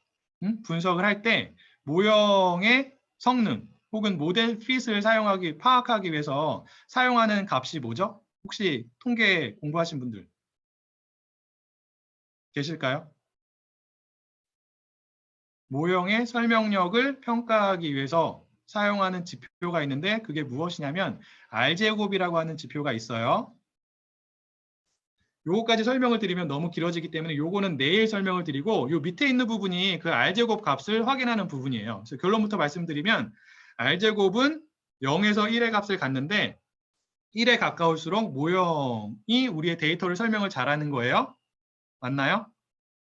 Speaker 1: 분석을 할 때 모형의 성능 혹은 모델 핏을 파악하기 위해서 사용하는 값이 뭐죠? 혹시 통계 공부하신 분들 계실까요? 모형의 설명력을 평가하기 위해서 사용하는 지표가 있는데 그게 무엇이냐면 R제곱이라고 하는 지표가 있어요. 요거까지 설명을 드리면 너무 길어지기 때문에 요거는 내일 설명을 드리고 요 밑에 있는 부분이 그 R제곱 값을 확인하는 부분이에요. 그래서 결론부터 말씀드리면 R제곱은 0에서 1의 값을 갖는데 1에 가까울수록 모형이 우리의 데이터를 설명을 잘하는 거예요. 맞나요?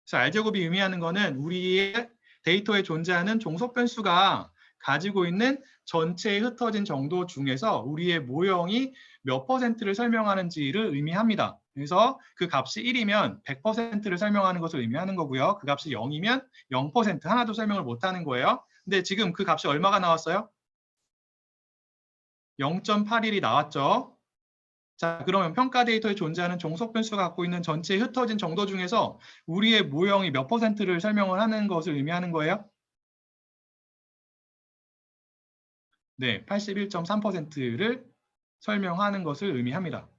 Speaker 1: 그래서 R제곱이 의미하는 거는 우리의 데이터에 존재하는 종속 변수가 가지고 있는 전체에 흩어진 정도 중에서 우리의 모형이 몇 %를 설명하는지를 의미합니다. 그래서 그 값이 1이면 100%를 설명하는 것을 의미하는 거고요. 그 값이 0이면 0% 하나도 설명을 못하는 거예요. 근데 지금 그 값이 얼마가 나왔어요? 0.81이 나왔죠. 자, 그러면 평가 데이터에 존재하는 종속 변수가 갖고 있는 전체에 흩어진 정도 중에서 우리의 모형이 몇 %를 설명을 하는 것을 의미하는 거예요? 네, 81.3%를 설명하는 것을 의미합니다.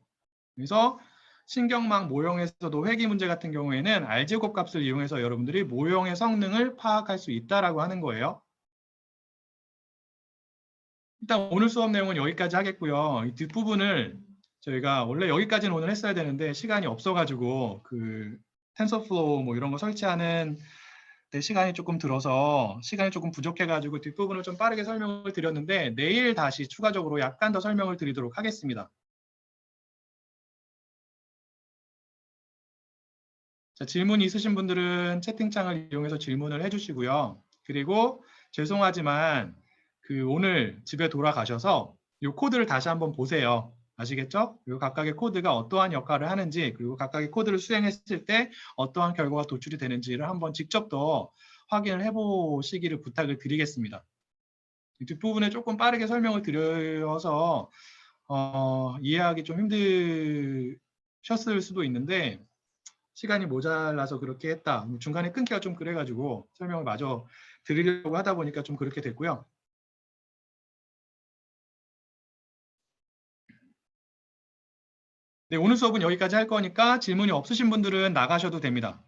Speaker 1: 그래서 신경망 모형에서도 회귀 문제 같은 경우에는 R제곱 값을 이용해서 여러분들이 모형의 성능을 파악할 수 있다라고 하는 거예요. 일단 오늘 수업 내용은 여기까지 하겠고요. 이 뒷부분을 저희가 원래 여기까지는 오늘 했어야 되는데 시간이 없어가지고 그 텐서플로우 뭐 이런 거 설치하는 데 시간이 조금 들어서 시간이 조금 부족해가지고 뒷부분을 좀 빠르게 설명을 드렸는데 내일 다시 추가적으로 약간 더 설명을 드리도록 하겠습니다. 자, 질문이 있으신 분들은 채팅창을 이용해서 질문을 해주시고요. 그리고 죄송하지만 오늘 집에 돌아가셔서 이 코드를 다시 한번 보세요. 아시겠죠? 그리고 각각의 코드가 어떠한 역할을 하는지, 그리고 각각의 코드를 수행했을 때 어떠한 결과가 도출이 되는지를 한번 직접 더 확인을 해보시기를 부탁을 드리겠습니다. 이 뒷부분에 조금 빠르게 설명을 드려서 이해하기 좀 힘드셨을 수도 있는데 시간이 모자라서 그렇게 했다. 중간에 끊기가 좀 그래가지고 설명을 마저 드리려고 하다 보니까 좀 그렇게 됐고요. 네, 오늘 수업은 여기까지 할 거니까 질문이 없으신 분들은 나가셔도 됩니다.